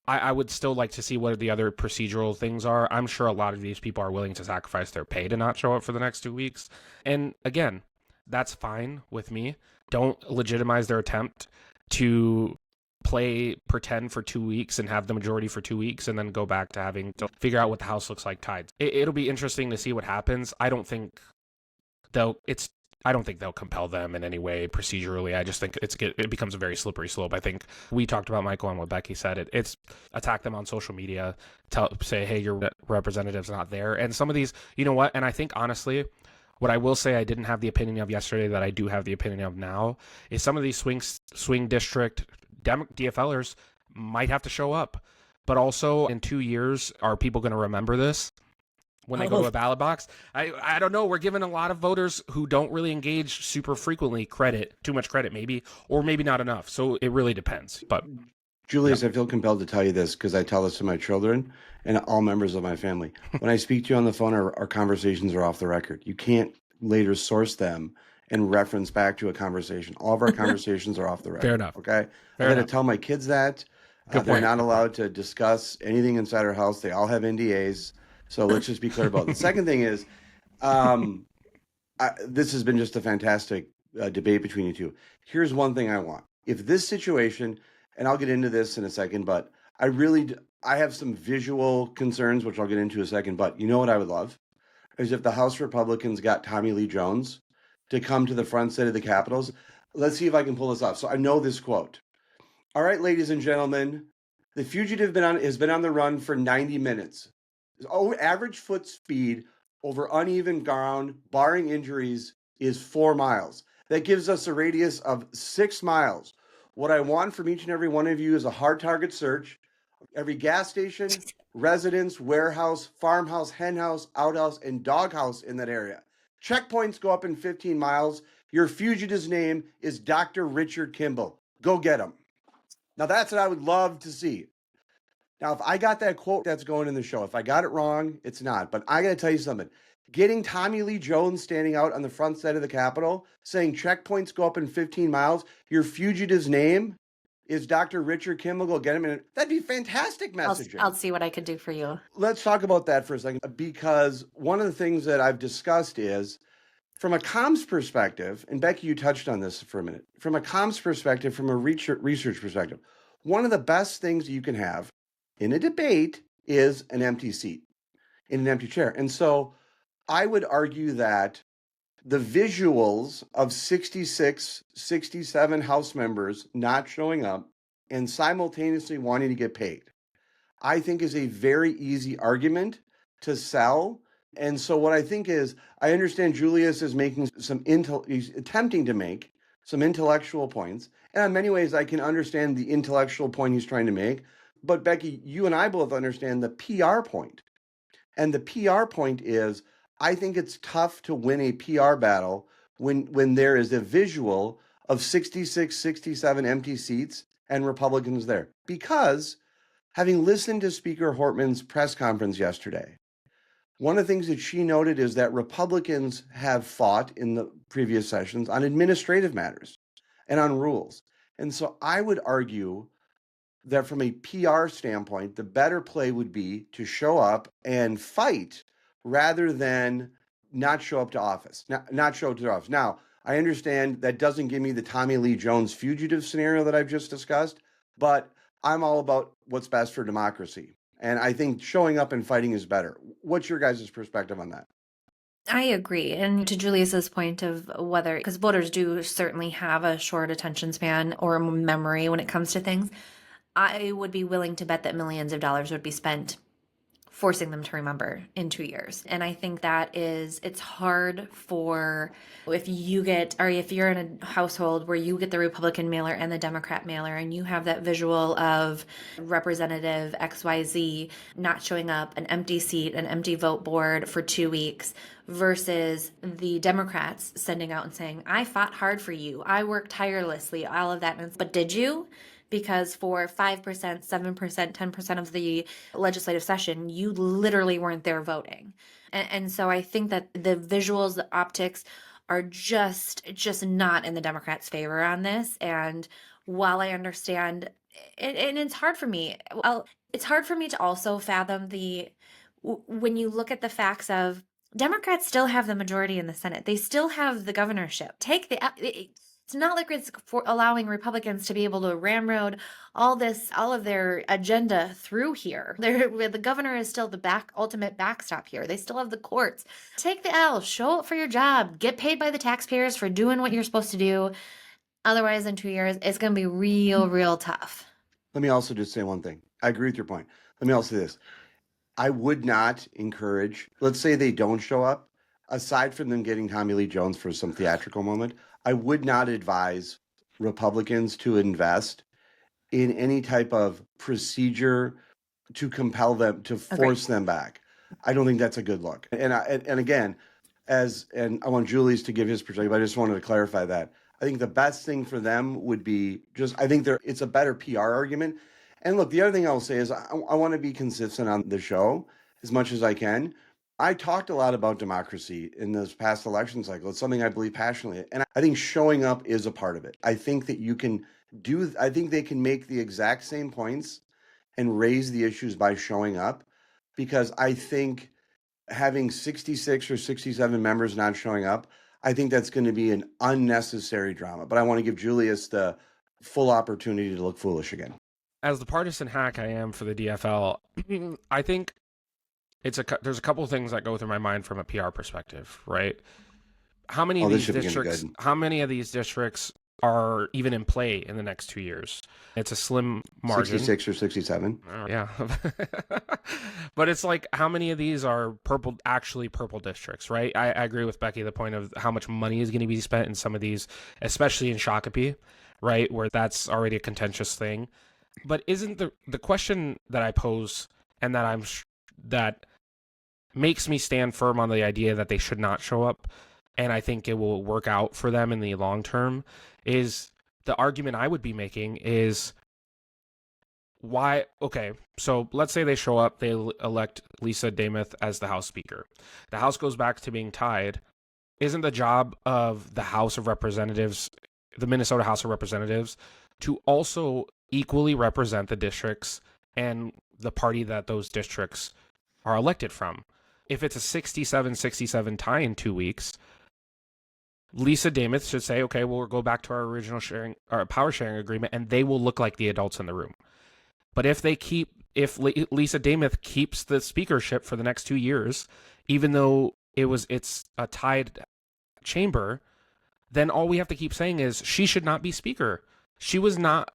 I would still like to see what the other procedural things are. I'm sure a lot of these people are willing to sacrifice their pay to not show up for the next 2 weeks. And again, that's fine with me. Don't legitimize their attempt to pretend for 2 weeks and have the majority for 2 weeks and then go back to having to figure out what the House looks like tied. It'll be interesting to see what happens. I don't think they'll compel them in any way procedurally. I just think it becomes a very slippery slope. I think we talked about, Michael, and what Becky said. It's attack them on social media, say, hey, your representative's not there. And some of these, you know what? And I think, honestly, what I will say I didn't have the opinion of yesterday that I do have the opinion of now is some of these swing district DFLers might have to show up. But also, in 2 years, are people going to remember this when they go to a ballot box? I don't know. We're giving a lot of voters who don't really engage super frequently too much credit maybe, or maybe not enough. So it really depends. But Julius, I feel compelled to tell you this because I tell this to my children and all members of my family. When I speak to you on the phone, our conversations are off the record. You can't later source them and reference back to a conversation. All of our conversations are off the record. Fair enough. Okay? Fair I got to enough. tell my kids that. They're not allowed to discuss anything inside our house. They all have NDAs. So let's just be clear about it. The second thing is, this has been just a fantastic debate between you two. Here's one thing I want. If this situation, and I'll get into this in a second, but I have some visual concerns, which I'll get into in a second, but you know what I would love? Is if the House Republicans got Tommy Lee Jones to come to the front side of the Capitals. Let's see if I can pull this off. So I know this quote. All right, ladies and gentlemen, the fugitive has been on the run for 90 minutes. Average foot speed over uneven ground, barring injuries, is 4 miles. That gives us a radius of 6 miles. What I want from each and every one of you is a hard target search. Every gas station, residence, warehouse, farmhouse, henhouse, outhouse, and doghouse in that area. Checkpoints go up in 15 miles. Your fugitive's name is Dr. Richard Kimball. Go get him. Now, that's what I would love to see. Now, if I got that quote, that's going in the show. If I got it wrong, it's not. But I got to tell you something. Getting Tommy Lee Jones standing out on the front side of the Capitol saying checkpoints go up in 15 miles, your fugitive's name is Dr. Richard Kimball, go get him. And that'd be fantastic messaging. I'll see what I can do for you. Let's talk about that for a second, because one of the things that I've discussed is from a comms perspective, and Becky, you touched on this for a minute, from a comms perspective, from a research perspective, one of the best things you can have in a debate is an empty seat, in an empty chair. And so I would argue that the visuals of 66, 67 House members not showing up and simultaneously wanting to get paid, I think is a very easy argument to sell. And so what I think is, I understand Julius is making he's attempting to make some intellectual points. And in many ways, I can understand the intellectual point he's trying to make. But Becky, you and I both understand the PR point. And the PR point is, I think it's tough to win a PR battle when there is a visual of 66, 67 empty seats and Republicans there. Because having listened to Speaker Hortman's press conference yesterday, one of the things that she noted is that Republicans have fought in the previous sessions on administrative matters and on rules. And so I would argue that from a PR standpoint, the better play would be to show up and fight rather than not show up to office, not show up to office. Now, I understand that doesn't give me the Tommy Lee Jones fugitive scenario that I've just discussed, but I'm all about what's best for democracy. And I think showing up and fighting is better. What's your guys' perspective on that? I agree. And to Julius's point of whether, because voters do certainly have a short attention span or memory when it comes to things, I would be willing to bet that millions of dollars would be spent forcing them to remember in 2 years. And I think it's hard for if you're in a household where you get the Republican mailer and the Democrat mailer and you have that visual of Representative XYZ not showing up, an empty seat, an empty vote board for 2 weeks versus the Democrats sending out and saying, I fought hard for you. I worked tirelessly, all of that. But did you? Because for 5%, 7%, 10% of the legislative session, you literally weren't there voting. And so I think that the visuals, the optics are just not in the Democrats' favor on this. And while I understand, and it's hard for me, it's hard for me to also fathom when you look at the facts of Democrats still have the majority in the Senate. They still have the governorship. It's not like it's for allowing Republicans to be able to ramrod all of their agenda through here. The governor is still the ultimate backstop here. They still have the courts. Take the L, show up for your job, get paid by the taxpayers for doing what you're supposed to do. Otherwise, in 2 years, it's going to be real tough. Let me also just say one thing. I agree with your point. Let me also say this. I would not encourage, let's say they don't show up, aside from them getting Tommy Lee Jones for some theatrical moment, I would not advise Republicans to invest in any type of procedure to compel them, to force them back. I don't think that's a good look. And again, and I want Julius to give his perspective, I just wanted to clarify that. I think the best thing for them would be it's a better PR argument. And look, the other thing I'll say is I want to be consistent on the show as much as I can. I talked a lot about democracy in this past election cycle. It's something I believe passionately. And I think showing up is a part of it. I think that I think they can make the exact same points and raise the issues by showing up, because I think having 66 or 67 members not showing up, I think that's going to be an unnecessary drama. But I want to give Julius the full opportunity to look foolish again. As the partisan hack I am for the DFL, I think there's a couple of things that go through my mind from a PR perspective, right? How many of these districts are even in play in the next 2 years? It's a slim margin. 66 or 67. Yeah. But it's like, how many of these are purple districts, right? I agree with Becky, the point of how much money is going to be spent in some of these, especially in Shakopee, right? Where that's already a contentious thing. But isn't the question that I pose, and that makes me stand firm on the idea that they should not show up, and I think it will work out for them in the long term, is the argument I would be making is why, okay, so let's say they show up, they elect Lisa Dameth as the House Speaker. The House goes back to being tied. Isn't the job of the House of Representatives, the Minnesota House of Representatives, to also equally represent the districts and the party that those districts are elected from? If it's a 67-67 tie in 2 weeks, Lisa Dameth should say, okay, we'll go back to our original power sharing agreement, and they will look like the adults in the room. But if Lisa Dameth keeps the speakership for the next 2 years, even though it's a tied chamber, then all we have to keep saying is she should not be speaker. She was not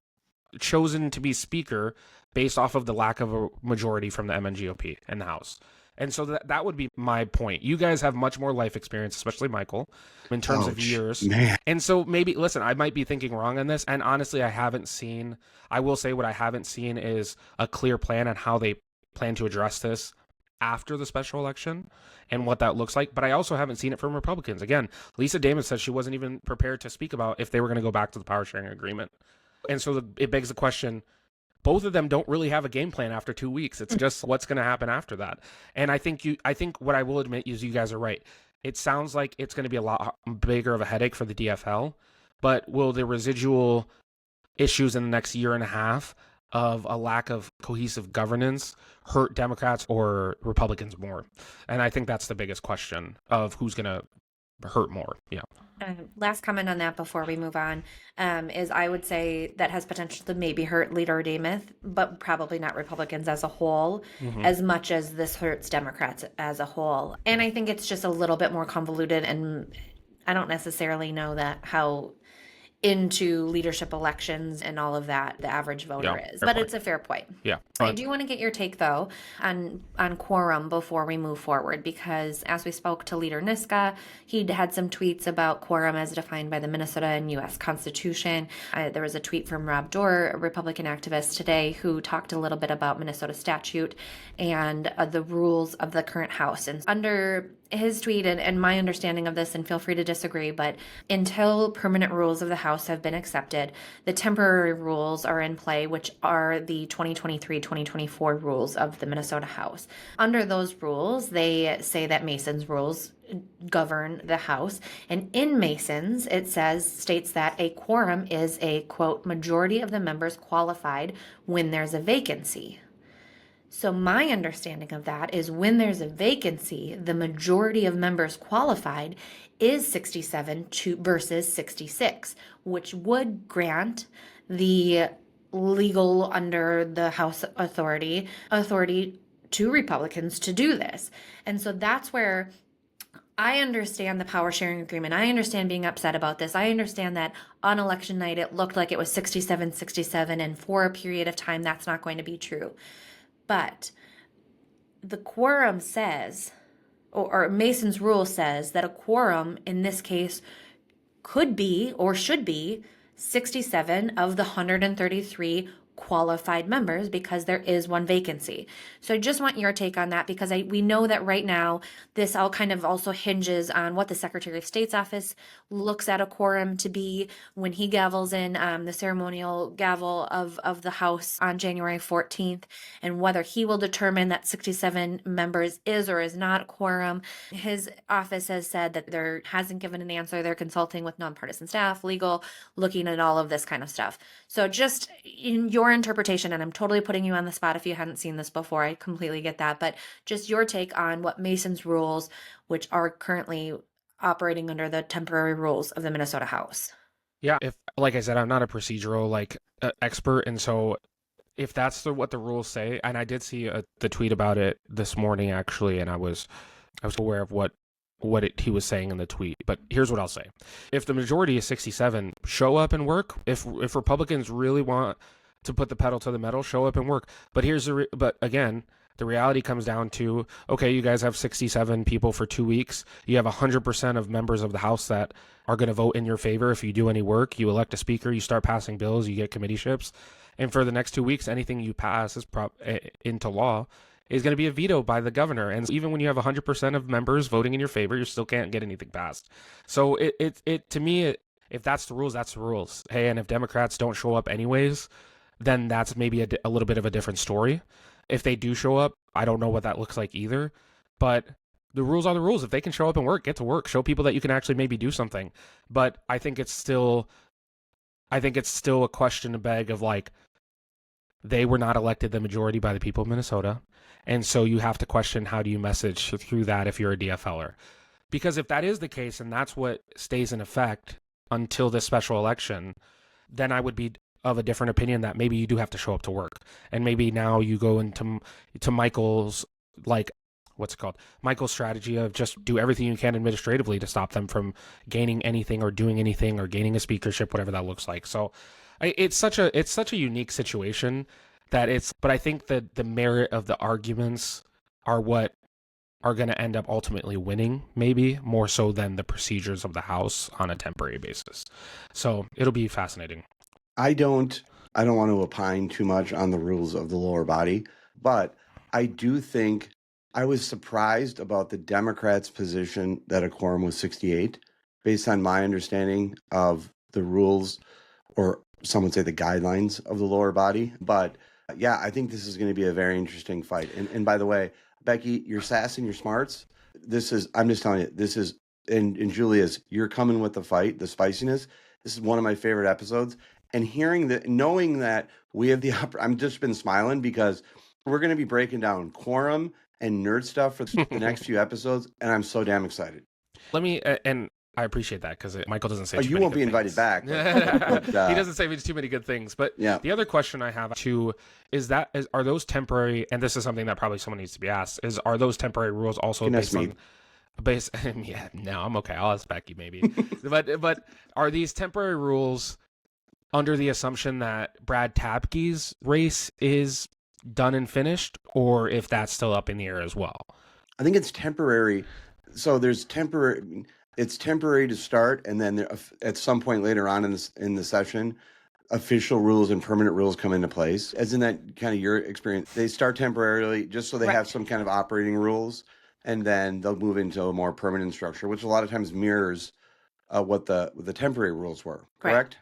chosen to be speaker based off of the lack of a majority from the MNGOP in the House. And so that would be my point. You guys have much more life experience, especially Michael, in terms of years. Man. And so maybe, listen, I might be thinking wrong on this. And honestly, I will say what I haven't seen is a clear plan on how they plan to address this after the special election and what that looks like. But I also haven't seen it from Republicans. Again, Lisa Dameth said she wasn't even prepared to speak about if they were going to go back to the power sharing agreement. And so it begs the question, both of them don't really have a game plan after 2 weeks. It's just what's going to happen after that. And I think what I will admit is you guys are right. It sounds like it's going to be a lot bigger of a headache for the DFL, but will the residual issues in the next year and a half of a lack of cohesive governance hurt Democrats or Republicans more? And I think that's the biggest question of who's going to hurt more. Yeah. Last comment on that before we move on is I would say that has potential to maybe hurt Leader Demuth, but probably not Republicans as a whole, as much as this hurts Democrats as a whole. And I think it's just a little bit more convoluted, and I don't necessarily know that how into leadership elections and all of that the average voter is, fair but point. it's a fair point. Yeah. I do want to get your take though on Quorum before we move forward, because as we spoke to Leader Niska, he had some tweets about Quorum as defined by the Minnesota and U.S. Constitution. There was a tweet from Rob Dorr, a Republican activist today, who talked a little bit about Minnesota statute and the rules of the current House. And under his tweet and my understanding of this, and feel free to disagree, but until permanent rules of the House have been accepted, the temporary rules are in play, which are the 2023-2024 rules of the Minnesota House. Under those rules, they say that Mason's rules govern the House. And in Mason's, it states that a quorum is a, quote, majority of the members qualified when there's a vacancy. So my understanding of that is when there's a vacancy, the majority of members qualified is 67 versus 66, which would grant the legal under the House authority to Republicans to do this. And so that's where I understand the power sharing agreement. I understand being upset about this. I understand that on election night it looked like it was 67-67, and for a period of time that's not going to be true. But the quorum says, or Mason's rule says, that a quorum in this case could be or should be 67 of the 133 qualified members, because there is one vacancy. So I just want your take on that, because we know that right now this all kind of also hinges on what the Secretary of State's office looks at a quorum to be when he gavels in the ceremonial gavel of the House on January 14th, and whether he will determine that 67 members is or is not a quorum. His office has said that there hasn't given an answer. They're consulting with nonpartisan staff, legal, looking at all of this kind of stuff. So just in your interpretation, and I'm totally putting you on the spot if you hadn't seen this before, I completely get that, but just your take on what Mason's rules, which are currently operating under the temporary rules of the Minnesota House. Yeah, if like I said, I'm not a procedural expert, and so if that's what the rules say, and I did see the tweet about it this morning actually, and I was aware of what he was saying in the tweet. But here's what I'll say: if the majority is 67, show up and work. If Republicans really want to put the pedal to the metal, show up and work. But but again, the reality comes down to, okay, you guys have 67 people for 2 weeks. You have 100% of members of the House that are going to vote in your favor if you do any work. You elect a speaker, you start passing bills, you get committeeships. And for the next 2 weeks, anything you pass is into law is going to be a veto by the governor. And even when you have 100% of members voting in your favor, you still can't get anything passed. So to me, if that's the rules, that's the rules. Hey, and if Democrats don't show up anyways, then that's maybe a little bit of a different story. If they do show up, I don't know what that looks like either. But the rules are the rules. If they can show up and work, get to work. Show people that you can actually maybe do something. But I think it's still a question to beg of they were not elected the majority by the people of Minnesota. And so you have to question, how do you message through that if you're a DFLer? Because if that is the case and that's what stays in effect until this special election, then I would be of a different opinion that maybe you do have to show up to work. And maybe now you go into Michael's Michael's strategy of just do everything you can administratively to stop them from gaining anything or doing anything or gaining a speakership, whatever that looks like. So it's such a unique situation but I think that the merit of the arguments are what are going to end up ultimately winning, maybe more so than the procedures of the House on a temporary basis. So it'll be fascinating. I don't want to opine too much on the rules of the lower body, but I do think I was surprised about the Democrats' position that a quorum was 68, based on my understanding of the rules, or some would say the guidelines of the lower body. But yeah, I think this is going to be a very interesting fight. And by the way, Becky, your sass and your smarts, I'm just telling you, and Julius, you're coming with the fight, the spiciness. This is one of my favorite episodes. And knowing that we have I'm just been smiling because we're going to be breaking down quorum and nerd stuff for the next few episodes. And I'm so damn excited. Let me, and I appreciate that because Michael doesn't say Oh, too you many won't good be invited things. back. He doesn't say too many good things. But Yeah. the other question I have too is are those temporary? And this is something that probably someone needs to be asked: are those temporary rules also Can based ask me. on? Yeah, no, I'm okay. I'll ask Becky maybe. but are these temporary rules under the assumption that Brad Tapke's race is done and finished, or if that's still up in the air as well? I think it's temporary. So there's temporary. It's temporary to start, and then at some point later on in the session, official rules and permanent rules come into place. As in that kind of your experience, they start temporarily just so they Right. have some kind of operating rules, and then they'll move into a more permanent structure, which a lot of times mirrors what the temporary rules were. Correct?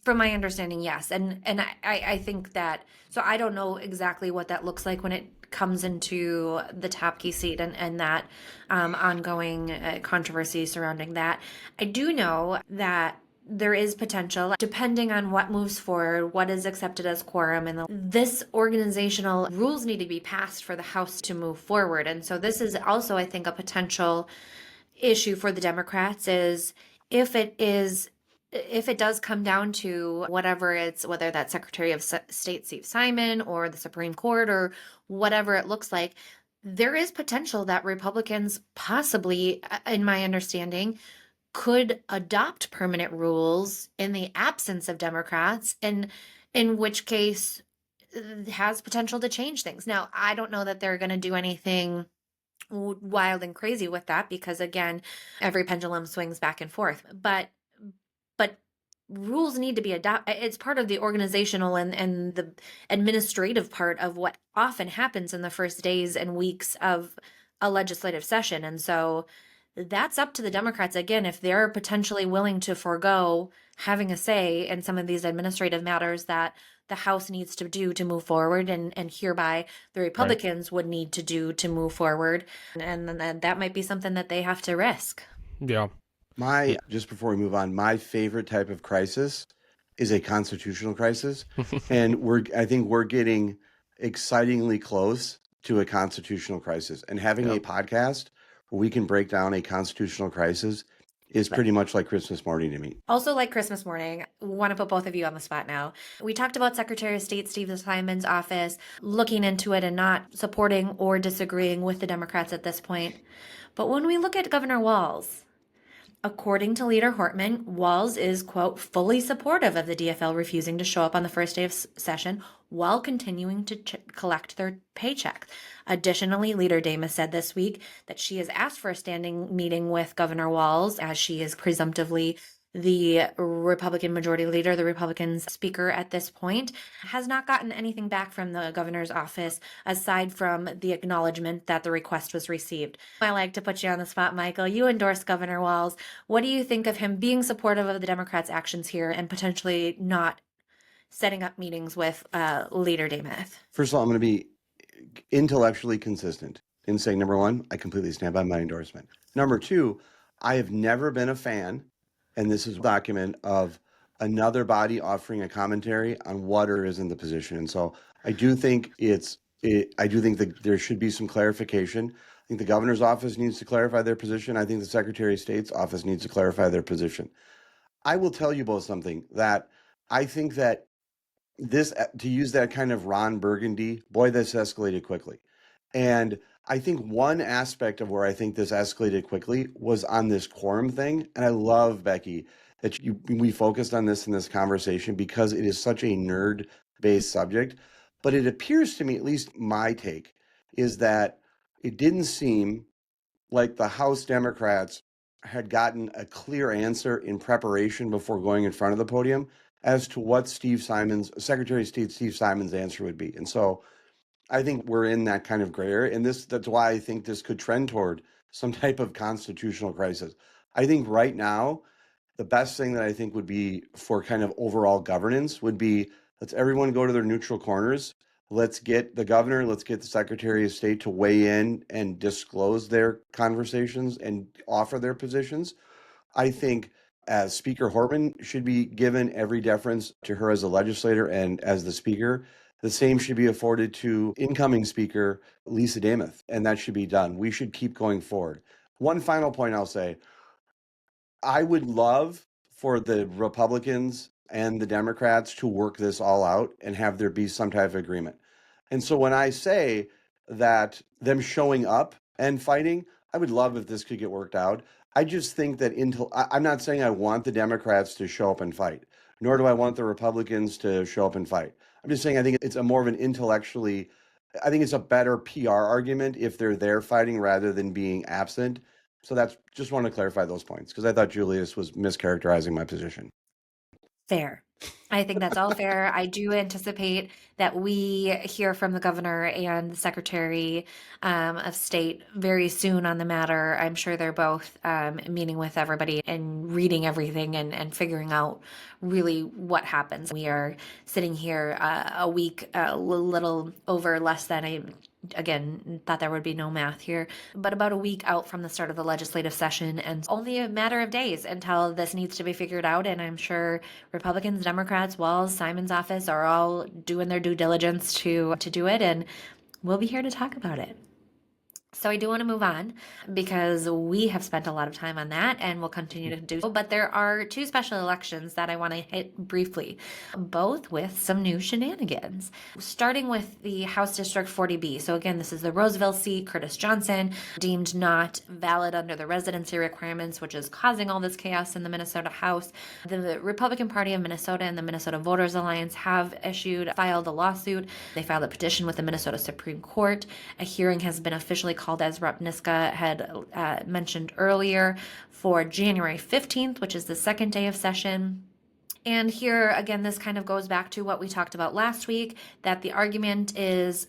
From my understanding, yes. And I think that, so I don't know exactly what that looks like when it comes into the Tapke seat and that ongoing controversy surrounding that. I do know that there is potential, depending on what moves forward, what is accepted as quorum, and this organizational rules need to be passed for the House to move forward. And so this is also, I think, a potential issue for the Democrats is if it does come down to whether that's Secretary of State Steve Simon or the Supreme Court or whatever it looks like, there is potential that Republicans possibly, in my understanding, could adopt permanent rules in the absence of Democrats, and in which case has potential to change things. Now, I don't know that they're going to do anything wild and crazy with that because, again, every pendulum swings back and forth. But rules need to be adopted. It's part of the organizational and the administrative part of what often happens in the first days and weeks of a legislative session. And so that's up to the Democrats, again, if they're potentially willing to forego having a say in some of these administrative matters that the House needs to do to move forward, and hereby the Republicans would need to do to move forward. And that might be something that they have to risk. Yeah. Just before we move on, my favorite type of crisis is a constitutional crisis. And I think we're getting excitingly close to a constitutional crisis. And having a podcast where we can break down a constitutional crisis is pretty much like Christmas morning to me. Also, like Christmas morning, want to put both of you on the spot now. We talked about Secretary of State Steve Simon's office looking into it and not supporting or disagreeing with the Democrats at this point. But when we look at Governor Walz, according to Leader Hortman, Walz is, quote, fully supportive of the DFL refusing to show up on the first day of session while continuing to collect their paycheck. Additionally, Leader Damas said this week that she has asked for a standing meeting with Governor Walz, as she is presumptively the Republican majority leader, the Republicans speaker at this point, has not gotten anything back from the governor's office aside from the acknowledgement that the request was received. I like to put you on the spot, Michael. You endorse Governor Walz. What do you think of him being supportive of the Democrats' actions here and potentially not setting up meetings with Leader Damas? First of all, I'm going to be intellectually consistent in saying, number one, I completely stand by my endorsement. Number two, I have never been a fan, and this is a document, of another body offering a commentary on what or isn't the position. And so I do think that there should be some clarification. I think the governor's office needs to clarify their position. I think the Secretary of State's office needs to clarify their position. I will tell you both something, that I think that this, to use that kind of Ron Burgundy, boy, this escalated quickly. And I think one aspect of where I think this escalated quickly was on this quorum thing. And I love, Becky, that we focused on this in this conversation because it is such a nerd-based subject. But it appears to me, at least my take, is that it didn't seem like the House Democrats had gotten a clear answer in preparation before going in front of the podium as to what Secretary of State Steve Simon's answer would be. And so I think we're in that kind of gray area. And that's why I think this could trend toward some type of constitutional crisis. I think right now, the best thing that I think would be for kind of overall governance would be, let's everyone go to their neutral corners. Let's get the governor, let's get the Secretary of State to weigh in and disclose their conversations and offer their positions. I think as Speaker Hortman should be given every deference to her as a legislator and as the speaker. The same should be afforded to incoming Speaker Lisa Damas, and that should be done. We should keep going forward. One final point I'll say, I would love for the Republicans and the Democrats to work this all out and have there be some type of agreement. And so when I say that them showing up and fighting, I would love if this could get worked out. I just think that I'm not saying I want the Democrats to show up and fight, nor do I want the Republicans to show up and fight. I'm just saying I think it's a more of an intellectually, I think it's a better PR argument if they're there fighting rather than being absent. So that's just want to clarify those points because I thought Julius was mischaracterizing my position. Fair. I think that's all fair. I do anticipate that we hear from the governor and the secretary of state very soon on the matter. I'm sure they're both meeting with everybody and reading everything and figuring out really what happens. We are sitting here a week, a little over less than again, thought there would be no math here, but about a week out from the start of the legislative session, and only a matter of days until this needs to be figured out. And I'm sure Republicans, Democrats, Walz, Simon's office are all doing their due diligence to do it, and we'll be here to talk about it. So I do want to move on because we have spent a lot of time on that and will continue to do so. But there are two special elections that I want to hit briefly, both with some new shenanigans. Starting with the House District 40B. So again, this is the Roseville seat. Curtis Johnson deemed not valid under the residency requirements, which is causing all this chaos in the Minnesota House. The Republican Party of Minnesota and the Minnesota Voters Alliance have filed a lawsuit. They filed a petition with the Minnesota Supreme Court. A hearing has been officially called, as Rep. Niska had mentioned earlier, for January 15th, which is the second day of session. And here, again, this kind of goes back to what we talked about last week, that the argument is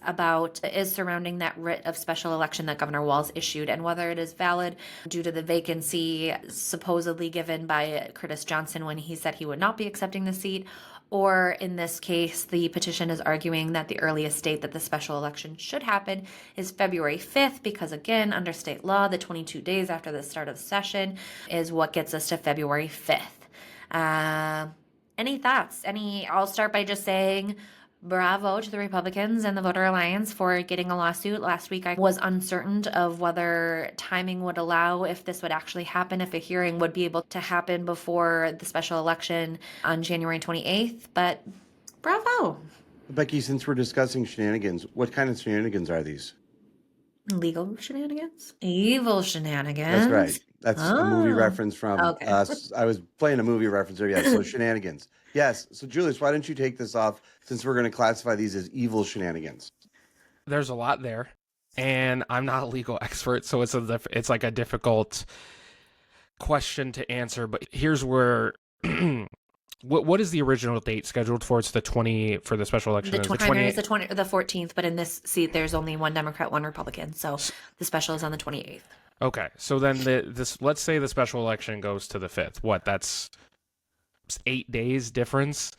surrounding that writ of special election that Governor Walz issued and whether it is valid due to the vacancy supposedly given by Curtis Johnson when he said he would not be accepting the seat. Or in this case, the petition is arguing that the earliest date that the special election should happen is February 5th, because again, under state law, the 22 days after the start of the session is what gets us to February 5th. Any thoughts? I'll start by just saying bravo to the Republicans and the Voter Alliance for getting a lawsuit. Last week I was uncertain of whether timing would allow, if this would actually happen, if a hearing would be able to happen before the special election on January 28th, but bravo. Becky, since we're discussing shenanigans, what kind of shenanigans are these? Legal shenanigans? Evil shenanigans? That's right. That's a movie reference from Okay. us. I was playing a movie reference there. Yes, so shenanigans. Yes. So Julius, why don't you take this off since we're going to classify these as evil shenanigans? There's a lot there, and I'm not a legal expert, so it's like a difficult question to answer. But here's where what is the original date scheduled for? It's the 20 for the special election. The primary is the 14th, but in this seat there's only one Democrat, one Republican, so the special is on the 28th. Okay, so then let's say the special election goes to the 5th. What? That's 8 days difference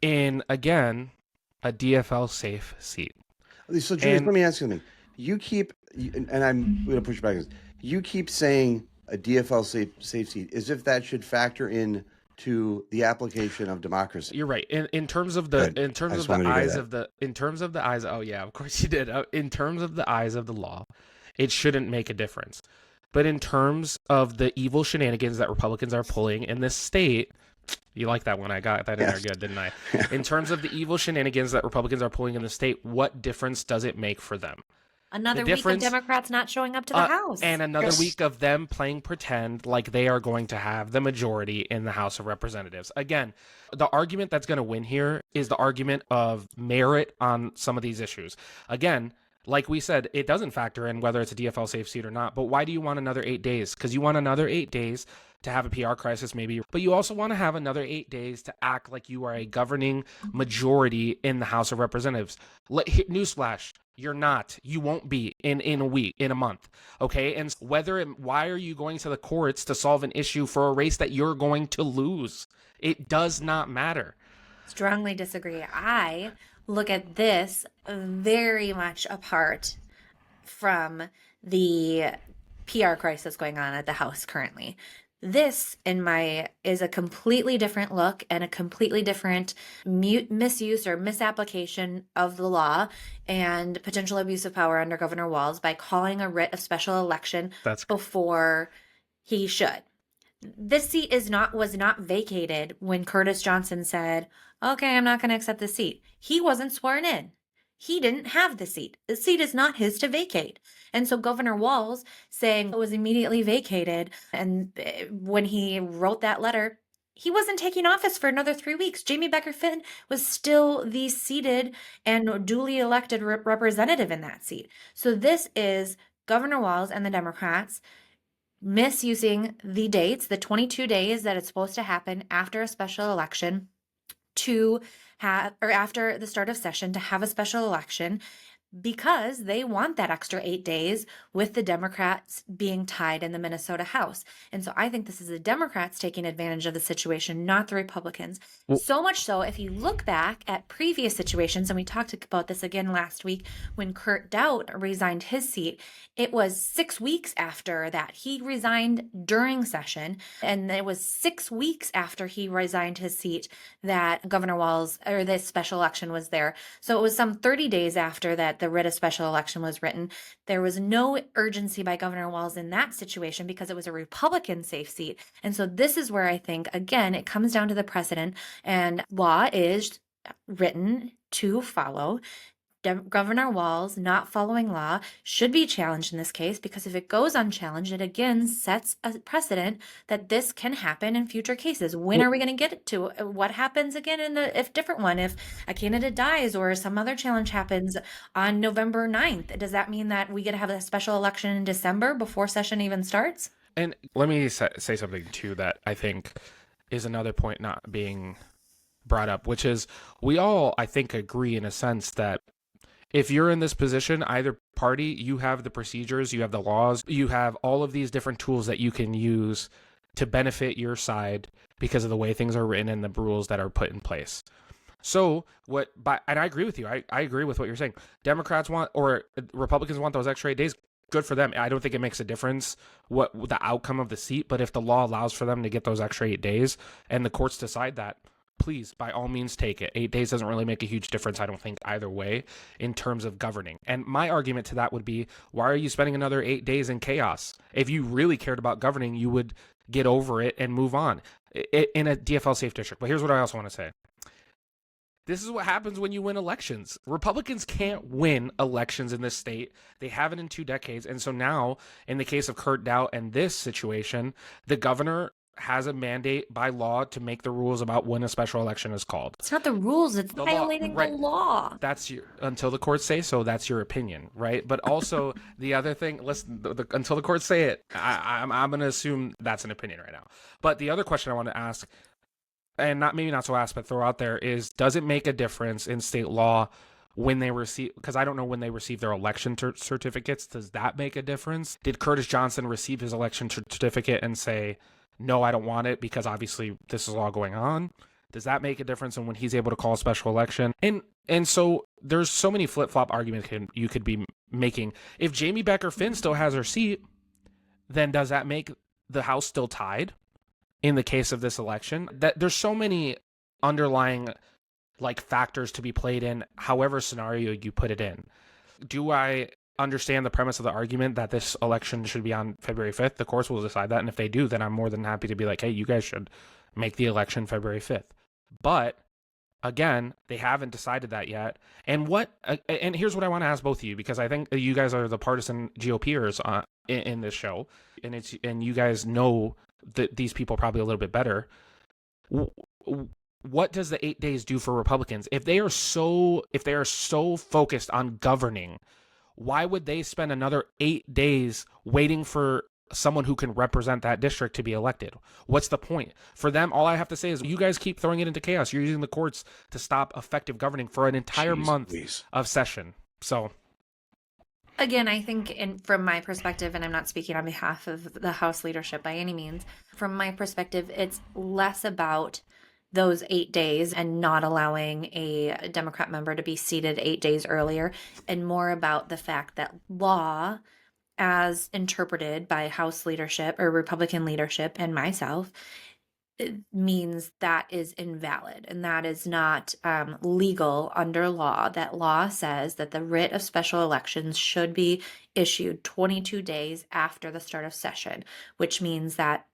in, again, a DFL safe seat. So Julius, let me ask you something. And I'm going to push back on this. You keep saying a DFL safe seat as if that should factor in to the application of democracy. You're right. In terms of the eyes, oh yeah, of course you did. In terms of the eyes of the law, it shouldn't make a difference. But in terms of the evil shenanigans that Republicans are pulling in this state, you like that one? I got that in there good, didn't I? In terms of the evil shenanigans that Republicans are pulling in the state, what difference does it make for them? Another week of Democrats not showing up to the House. And another week of them playing pretend like they are going to have the majority in the House of Representatives. Again, the argument that's going to win here is the argument of merit on some of these issues. Again, like we said, it doesn't factor in whether it's a DFL safe seat or not. But why do you want another 8 days? Because you want another 8 days to have a PR crisis maybe. But you also want to have another 8 days to act like you are a governing majority in the House of Representatives. Newsflash. You're not. You won't be in a week, in a month. Okay? And why are you going to the courts to solve an issue for a race that you're going to lose? It does not matter. Strongly disagree. I look at this very much apart from the PR crisis going on at the House currently. This, is a completely different look and a completely different misuse or misapplication of the law and potential abuse of power under Governor Walz by calling a writ of special election That's before he should. This seat was not vacated when Curtis Johnson said, "Okay, I'm not going to accept the seat." He wasn't sworn in. He didn't have the seat. The seat is not his to vacate. And so Governor Walz saying it was immediately vacated, and when he wrote that letter, he wasn't taking office for another 3 weeks. Jamie Becker Finn was still the seated and duly elected representative in that seat. So this is Governor Walz and the Democrats misusing the dates, the 22 days that it's supposed to happen after a special election to have, or after the start of session, to have a special election because they want that extra 8 days with the Democrats being tied in the Minnesota House. And so I think this is the Democrats taking advantage of the situation, not the Republicans. Well- So much so, if you look back at previous situations, and we talked about this again last week when Kurt Dowd resigned his seat, it was 6 weeks after that. He resigned during session, and it was 6 weeks after he resigned his seat that Governor Walz, or this special election was there. So it was some 30 days after that the writ of special election was written. There was no urgency by Governor Walz in that situation because it was a Republican safe seat. And so this is where I think, again, it comes down to the precedent, and law is written to follow. Governor Walz not following law should be challenged in this case, because if it goes unchallenged, it again sets a precedent that this can happen in future cases. When are we going to get it to? What happens again in a different one? If a candidate dies or some other challenge happens on November 9th, does that mean that we get to have a special election in December before session even starts? And let me say something too that I think is another point not being brought up, which is we all, I think, agree in a sense that if you're in this position, either party, you have the procedures, you have the laws, you have all of these different tools that you can use to benefit your side because of the way things are written and the rules that are put in place. So and I agree with you. I agree with what you're saying. Democrats want, or Republicans want those extra 8 days. Good for them. I don't think it makes a difference what the outcome of the seat, but if the law allows for them to get those extra 8 days and the courts decide that, please, by all means, take it. 8 days doesn't really make a huge difference, I don't think, either way in terms of governing. And my argument to that would be, why are you spending another 8 days in chaos? If you really cared about governing, you would get over it and move on in a DFL safe district. But here's what I also want to say. This is what happens when you win elections. Republicans can't win elections in this state. They haven't in 2 decades. And so now, in the case of Kurt Dowd and this situation, the governor has a mandate by law to make the rules about when a special election is called. It's not the rules, it's The law, violating right. the law. That's until the courts say so, that's your opinion, right? But also the other thing, listen, until the courts say it, I'm going to assume that's an opinion right now. But the other question I want to ask, and maybe not so ask, but throw out there, is does it make a difference in state law when they receive, because I don't know when they receive their election certificates, does that make a difference? Did Curtis Johnson receive his election certificate and say, no, I don't want it because obviously this is all going on? Does that make a difference in when he's able to call a special election? And so there's so many flip-flop arguments you could be making. If Jamie Becker Finn still has her seat, then does that make the House still tied in the case of this election? That there's so many underlying factors to be played in however scenario you put it in. Do I understand the premise of the argument that this election should be on February 5th? The courts will decide that, and if they do, then I'm more than happy to be like, hey, you guys should make the election February 5th. But again, they haven't decided that yet. And here's what I want to ask both of you, because I think you guys are the partisan GOPers in this show, and you guys know these people probably a little bit better. What does the 8 days do for Republicans? If they are so focused on governing, why would they spend another 8 days waiting for someone who can represent that district to be elected? What's the point? For them, all I have to say is you guys keep throwing it into chaos. You're using the courts to stop effective governing for an entire month of session. So, again, I think from my perspective, and I'm not speaking on behalf of the House leadership by any means, from my perspective, it's less about those 8 days and not allowing a Democrat member to be seated 8 days earlier, and more about the fact that law as interpreted by House leadership or Republican leadership and myself, it means that is invalid and that is not legal under law. That law says that the writ of special elections should be issued 22 days after the start of session, which means that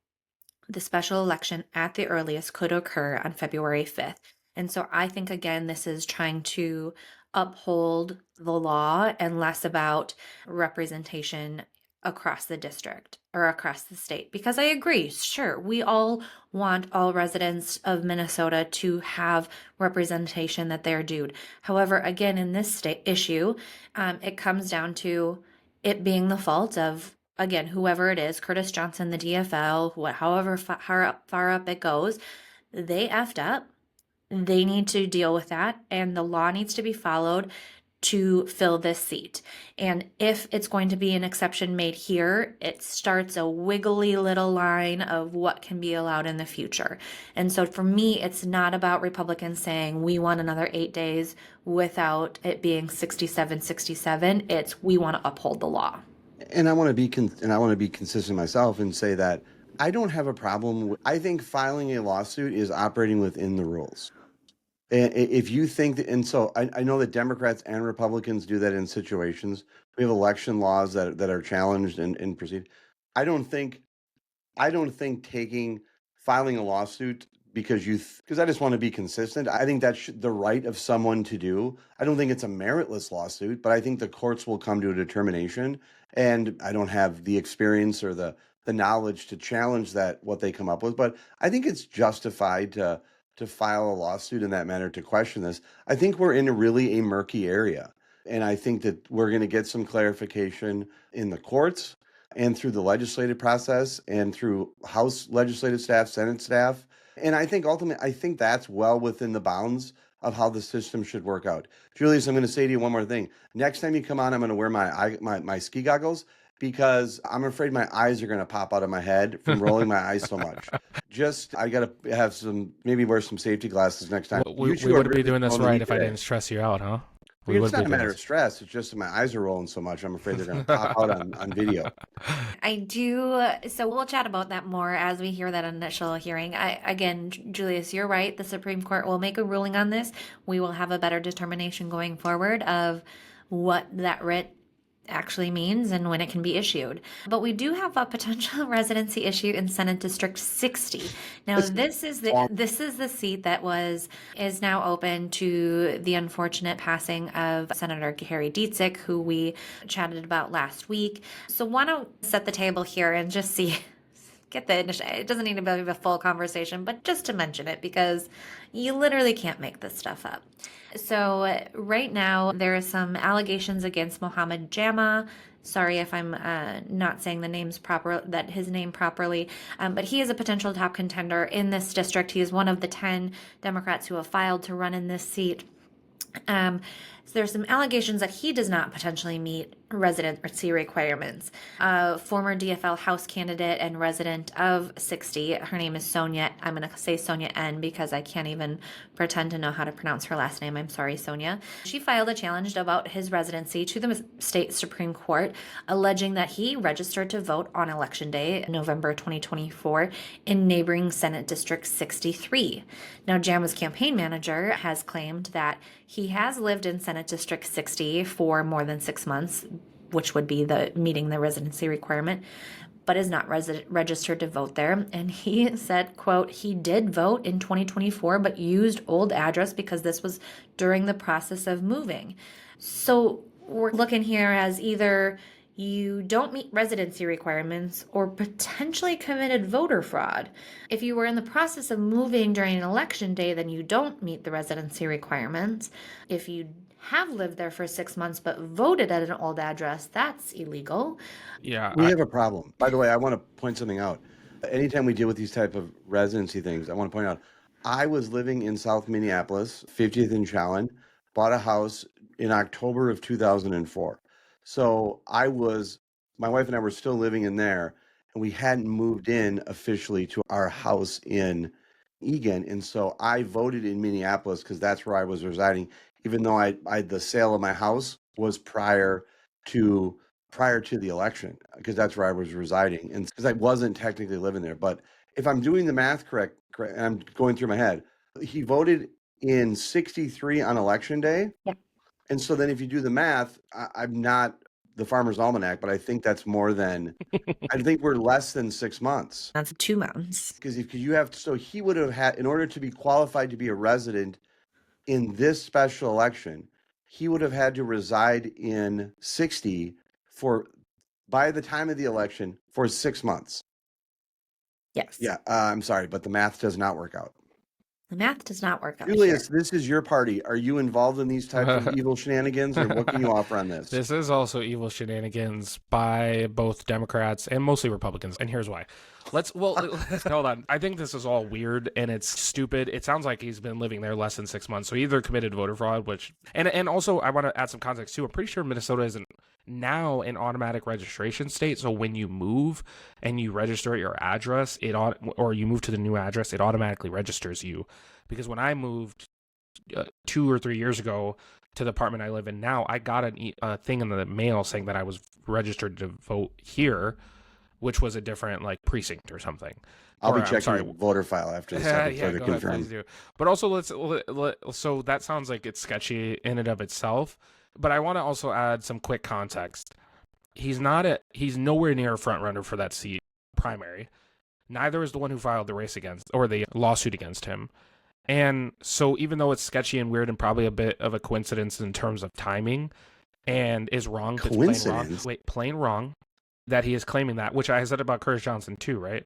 the special election at the earliest could occur on February 5th. And so I think, again, this is trying to uphold the law and less about representation across the district or across the state. Because I agree, sure, we all want all residents of Minnesota to have representation that they're due. However, again, in this state issue, it comes down to it being the fault of, again, whoever it is, Curtis Johnson, the DFL, however far up it goes, they effed up. They need to deal with that, and the law needs to be followed to fill this seat. And if it's going to be an exception made here, it starts a wiggly little line of what can be allowed in the future. And so for me, it's not about Republicans saying we want another 8 days without it being 67. It's we want to uphold the law. And I want to be consistent myself and say that I don't have a problem. I think filing a lawsuit is operating within the rules. And if you think that, and so I know that Democrats and Republicans do that in situations. We have election laws that are challenged and proceed. I don't think filing a lawsuit because I just want to be consistent. I think that's the right of someone to do. I don't think it's a meritless lawsuit, but I think the courts will come to a determination. And I don't have the experience or the knowledge to challenge that, what they come up with. But I think it's justified to file a lawsuit in that manner to question this. I think we're in a murky area. And I think that we're going to get some clarification in the courts and through the legislative process and through House legislative staff, Senate staff. And I think ultimately, that's well within the bounds of how the system should work out. Julius, I'm going to say to you one more thing. Next time you come on, I'm going to wear my ski goggles because I'm afraid my eyes are going to pop out of my head from rolling my eyes so much. I got to have maybe wear some safety glasses next time. We wouldn't be doing this right if I didn't stress you out, huh? It's not a matter of stress. It's just that my eyes are rolling so much. I'm afraid they're going to pop out on video. I do. So we'll chat about that more as we hear that initial hearing. Again, Julius, you're right. The Supreme Court will make a ruling on this. We will have a better determination going forward of what that writ actually means and when it can be issued. But we do have a potential residency issue in Senate District 60. Now, this is the seat that is now open to the unfortunate passing of Senator Harry Dietzich, who we chatted about last week. So why don't set the table here and just see get the initial. It doesn't need to be a full conversation, but just to mention it because you literally can't make this stuff up. So right now there are some allegations against Mohammed Jama. Sorry if I'm not saying his name properly, but he is a potential top contender in this district. He is one of the 10 Democrats who have filed to run in this seat. So there's some allegations that he does not potentially meet residency requirements. Former DFL House candidate and resident of 60, her name is Sonia. I'm going to say Sonia N because I can't even pretend to know how to pronounce her last name. I'm sorry, Sonia. She filed a challenge about his residency to the state Supreme Court, alleging that he registered to vote on Election Day, November 2024, in neighboring Senate District 63. Now, Jama's campaign manager has claimed that he has lived in Senate District 60 for more than 6 months, which would be meeting the residency requirement, but is not registered to vote there. And he said, quote, he did vote in 2024, but used old address because this was during the process of moving. So we're looking here as either you don't meet residency requirements or potentially committed voter fraud. If you were in the process of moving during an election day, then you don't meet the residency requirements. If you have lived there for 6 months but voted at an old address, that's illegal. Yeah, we have a problem. By the way, I want to point something out. Anytime we deal with these type of residency things, I want to point out, I was living in South Minneapolis, 50th and Challen, bought a house in October of 2004. So my wife and I were still living in there, and we hadn't moved in officially to our house in Eagan. And so I voted in Minneapolis because that's where I was residing, even though the sale of my house was prior to prior to the election, because that's where I was residing, and because I wasn't technically living there. But if I'm doing the math correct, and I'm going through my head, he voted in 63 on election day. Yeah. And so then if you do the math, I'm not the Farmer's Almanac, but I think that's more than, I think we're less than 6 months. That's 2 months. Because you have to, so he would have had, in order to be qualified to be a resident in this special election, he would have had to reside in 60 by the time of the election for 6 months. Yes. Yeah, I'm sorry, but the math does not work out. The math does not work out. Julius, this is your party. Are you involved in these types of evil shenanigans, or what can you offer on this? This is also evil shenanigans by both Democrats and mostly Republicans, and here's why. Let's hold on. I think this is all weird and it's stupid. It sounds like he's been living there less than 6 months, so he either committed voter fraud, and also I want to add some context too. I'm pretty sure Minnesota isn't now an automatic registration state, so when you move and you register at your address, or you move to the new address, it automatically registers you. Because when I moved 2 or 3 years ago to the apartment I live in now, I got a thing in the mail saying that I was registered to vote here, which was a different precinct or something. I'll be checking your voter file after this episode to confirm. Ahead, please do. But also, so that sounds like it's sketchy in and of itself. But I want to also add some quick context. He's nowhere near a front runner for that seat primary. Neither is the one who filed the race against, or the lawsuit against him. And so even though it's sketchy and weird and probably a bit of a coincidence in terms of timing and is wrong, plain wrong that he is claiming that, which I said about Curtis Johnson too, right?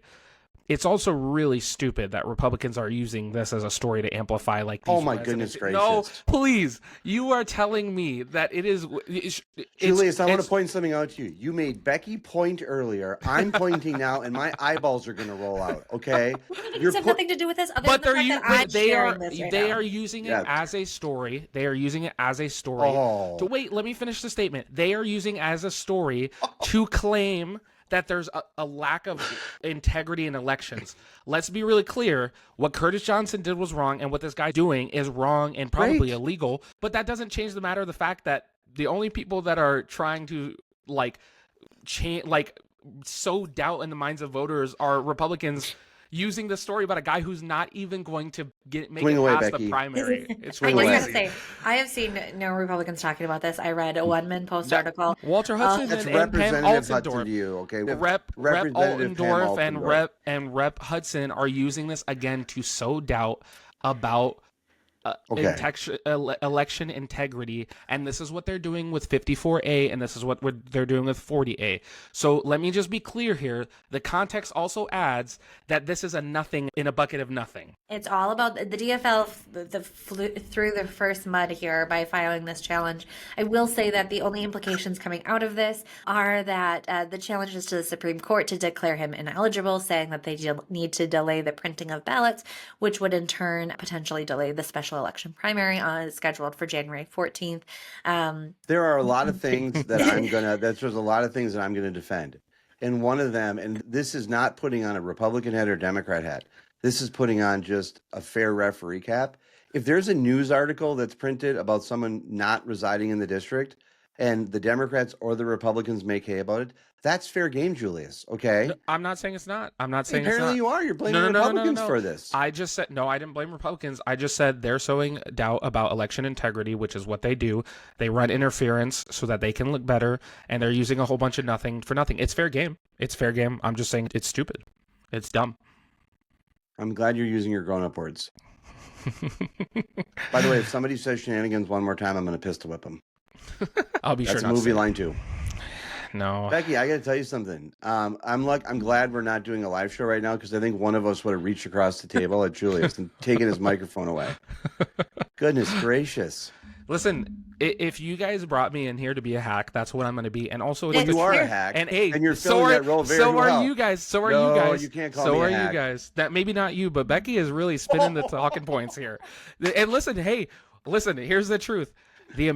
It's also really stupid that Republicans are using this as a story to amplify these oh my goodness gracious. No, please. You are telling me that it is... Julius, I want to point something out to you. You made Becky point earlier. I'm pointing now, and my eyeballs are going to roll out, okay? This has nothing to do with this, other than the fact that I'm sharing this right now. They are using it as a story. They are using it as a story. Wait, let me finish the statement. They are using as a story to claim that there's a lack of integrity in elections. Let's be really clear. What Curtis Johnson did was wrong, and what this guy's doing is wrong and probably illegal. But that doesn't change the matter of the fact that the only people that are trying to sow doubt in the minds of voters are Republicans using the story about a guy who's not even going to make it past the primary. It's I just have to say, I have seen no Republicans talking about this. I read a one-man post article. Walter Hudson and Pam Altendorf. Okay, Rep Altendorf and Rep Hudson are using this again to sow doubt about election integrity, and this is what they're doing with 54A, and this is what they're doing with 40A. So let me just be clear here. The context also adds that this is a nothing in a bucket of nothing. It's all about the DFL through the first mud here by filing this challenge. I will say that the only implications coming out of this are that the challenge is to the Supreme Court to declare him ineligible, saying that they need to delay the printing of ballots, which would in turn potentially delay the special election primary scheduled for January 14th. There are a lot of things that there's a lot of things that I'm gonna defend. And one of them, and this is not putting on a Republican hat or Democrat hat, this is putting on just a fair referee cap. If there's a news article that's printed about someone not residing in the district and the Democrats or the Republicans make hay about it, that's fair game, Julius. Okay. No, I'm not saying it's not. I'm not saying apparently it's not. You are. You're blaming Republicans for this. I just said no. I didn't blame Republicans. I just said they're sowing doubt about election integrity, which is what they do. They run interference so that they can look better, and they're using a whole bunch of nothing for nothing. It's fair game. It's fair game. I'm just saying it's stupid. It's dumb. I'm glad you're using your grown-up words. By the way, if somebody says shenanigans one more time, I'm going to pistol whip them. I'll be sure. That's a movie line too. No, Becky, I got to tell you something. I'm glad we're not doing a live show right now because I think one of us would have reached across the table at Julius and taken his microphone away. Goodness gracious! Listen, if you guys brought me in here to be a hack, that's what I'm going to be. And also, you are a hack. And hey, and you're filling that role very well. So are you guys. So are you guys. You can't call me a hack. So are you guys. That maybe not you, but Becky is really spinning the talking points here. And listen, here's the truth. The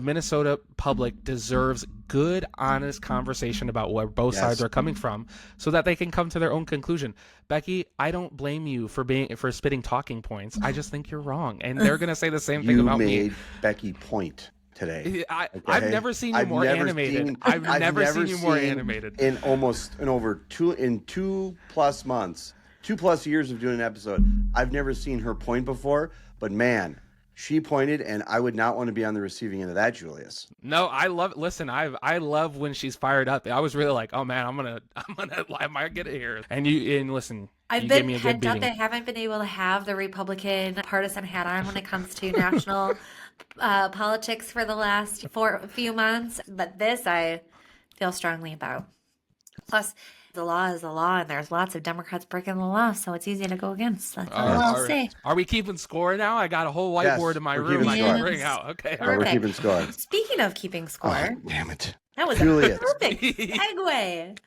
Minnesota public deserves good, honest conversation about where both sides are coming from, so that they can come to their own conclusion. Becky, I don't blame you for spitting talking points. I just think you're wrong, and they're gonna say the same thing about me. You made Becky point today. I've Okay? never seen you I've more never animated. seen- I've never seen you more seen animated. in over 2+ months, 2+ years of doing an episode. I've never seen her point before, but man, she pointed, and I would not want to be on the receiving end of that, Julius. No, I love. Listen, I love when she's fired up. I was really like, oh man, I might get it here. And listen, I've you gave been me a good heads up. beating. I haven't been able to have the Republican partisan hat on when it comes to national politics for the last few months, but this I feel strongly about. Plus, the law is the law, and there's lots of Democrats breaking the law, so it's easy to go against. That's all I'll say. Are we keeping score now? I got a whole whiteboard Yes, in my we're room. keeping I can score. bring out. Okay. We're Perfect. keeping score. Speaking of keeping score, Oh, damn it. that was Julius. a perfect segue.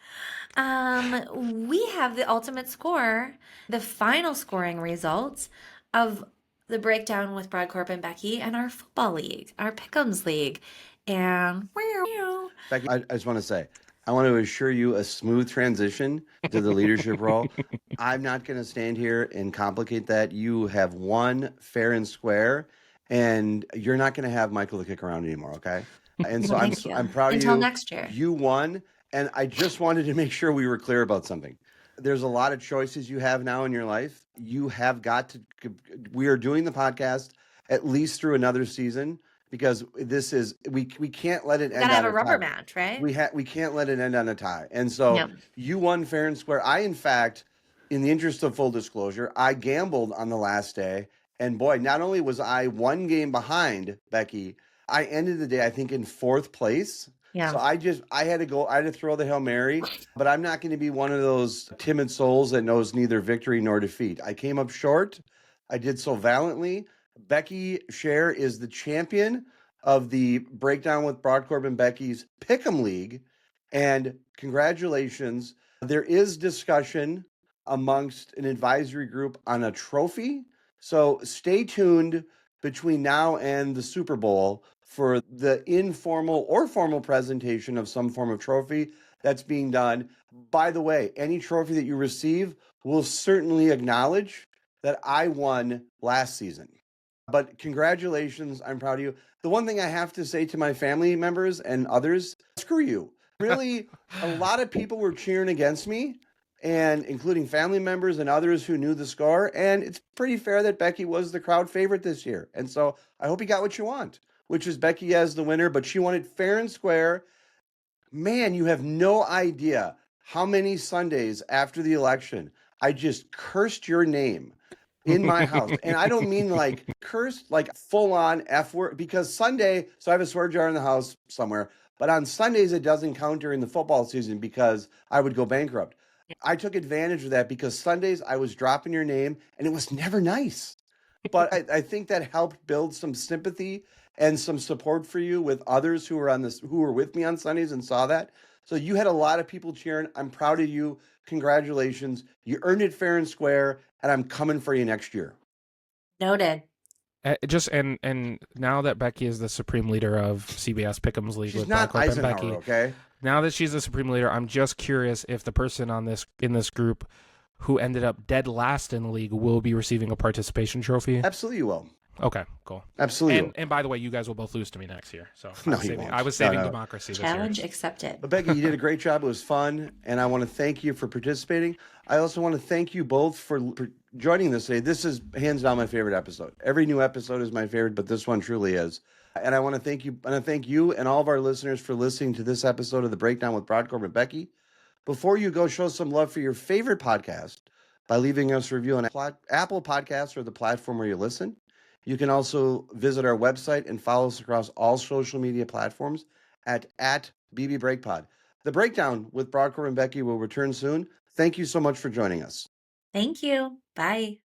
We have the ultimate score, the final scoring results of the breakdown with Brodkorb and Becky and our football league, our Pick'ems league. And Becky, I just want to say, I want to assure you a smooth transition to the leadership role. I'm not going to stand here and complicate that. You have won fair and square, and you're not going to have Michael to kick around anymore, okay? And so thank you. I'm proud Until of you. next year. You won, and I just wanted to make sure we were clear about something. There's a lot of choices you have now in your life. You have got to. We are doing the podcast at least through another season because this is we can't let it end. Gotta have on a rubber tie. match, right? We can't let it end on a tie. And so Yep. you won fair and square. I, in fact, in the interest of full disclosure, I gambled on the last day. And boy, not only was I one game behind Becky, I ended the day, I think, in 4th place. Yeah. So I had to throw the Hail Mary, but I'm not going to be one of those timid souls that knows neither victory nor defeat. I came up short. I did so valiantly. Becky Scherr is the champion of the Breakdown with Brodkorb and Becky's Pick'em League. And congratulations. There is discussion amongst an advisory group on a trophy. So stay tuned between now and the Super Bowl for the informal or formal presentation of some form of trophy that's being done. By the way, any trophy that you receive will certainly acknowledge that I won last season. But congratulations, I'm proud of you. The one thing I have to say to my family members and others, screw you. Really, a lot of people were cheering against me, and including family members and others who knew the score. And it's pretty fair that Becky was the crowd favorite this year. And so I hope you got what you want, which is Becky as the winner, but she won it fair and square. Man, you have no idea how many Sundays after the election I just cursed your name in my house. And I don't mean like cursed, like full on F word, because Sunday, so I have a swear jar in the house somewhere, but on Sundays it doesn't count during the football season because I would go bankrupt. I took advantage of that because Sundays I was dropping your name and it was never nice. But I think that helped build some sympathy and some support for you with others who were with me on Sundays and saw that. So you had a lot of people cheering. I'm proud of you. Congratulations. You earned it fair and square, and I'm coming for you next year. Noted. And now that Becky is the supreme leader of CBS Pick'ems League She's with not Brodkorb and Eisenhower, Becky, okay? now that she's the supreme leader, I'm just curious if the person in this group who ended up dead last in the league will be receiving a participation trophy. Absolutely you will. Okay, cool. Absolutely. And by the way, you guys will both lose to me next year. So No, you won't. I was saving No. democracy this Challenge year. accepted. But Becky, you did a great job. It was fun, and I want to thank you for participating. I also want to thank you both for joining this today. This is hands down my favorite episode. Every new episode is my favorite, but this one truly is. And I want to thank you, and all of our listeners for listening to this episode of The Breakdown with Brodkorb and Becky. Before you go, show some love for your favorite podcast by leaving us a review on Apple Podcasts or the platform where you listen. You can also visit our website and follow us across all social media platforms at BBBreakPod. The Breakdown with Brodkorb and Becky will return soon. Thank you so much for joining us. Thank you. Bye.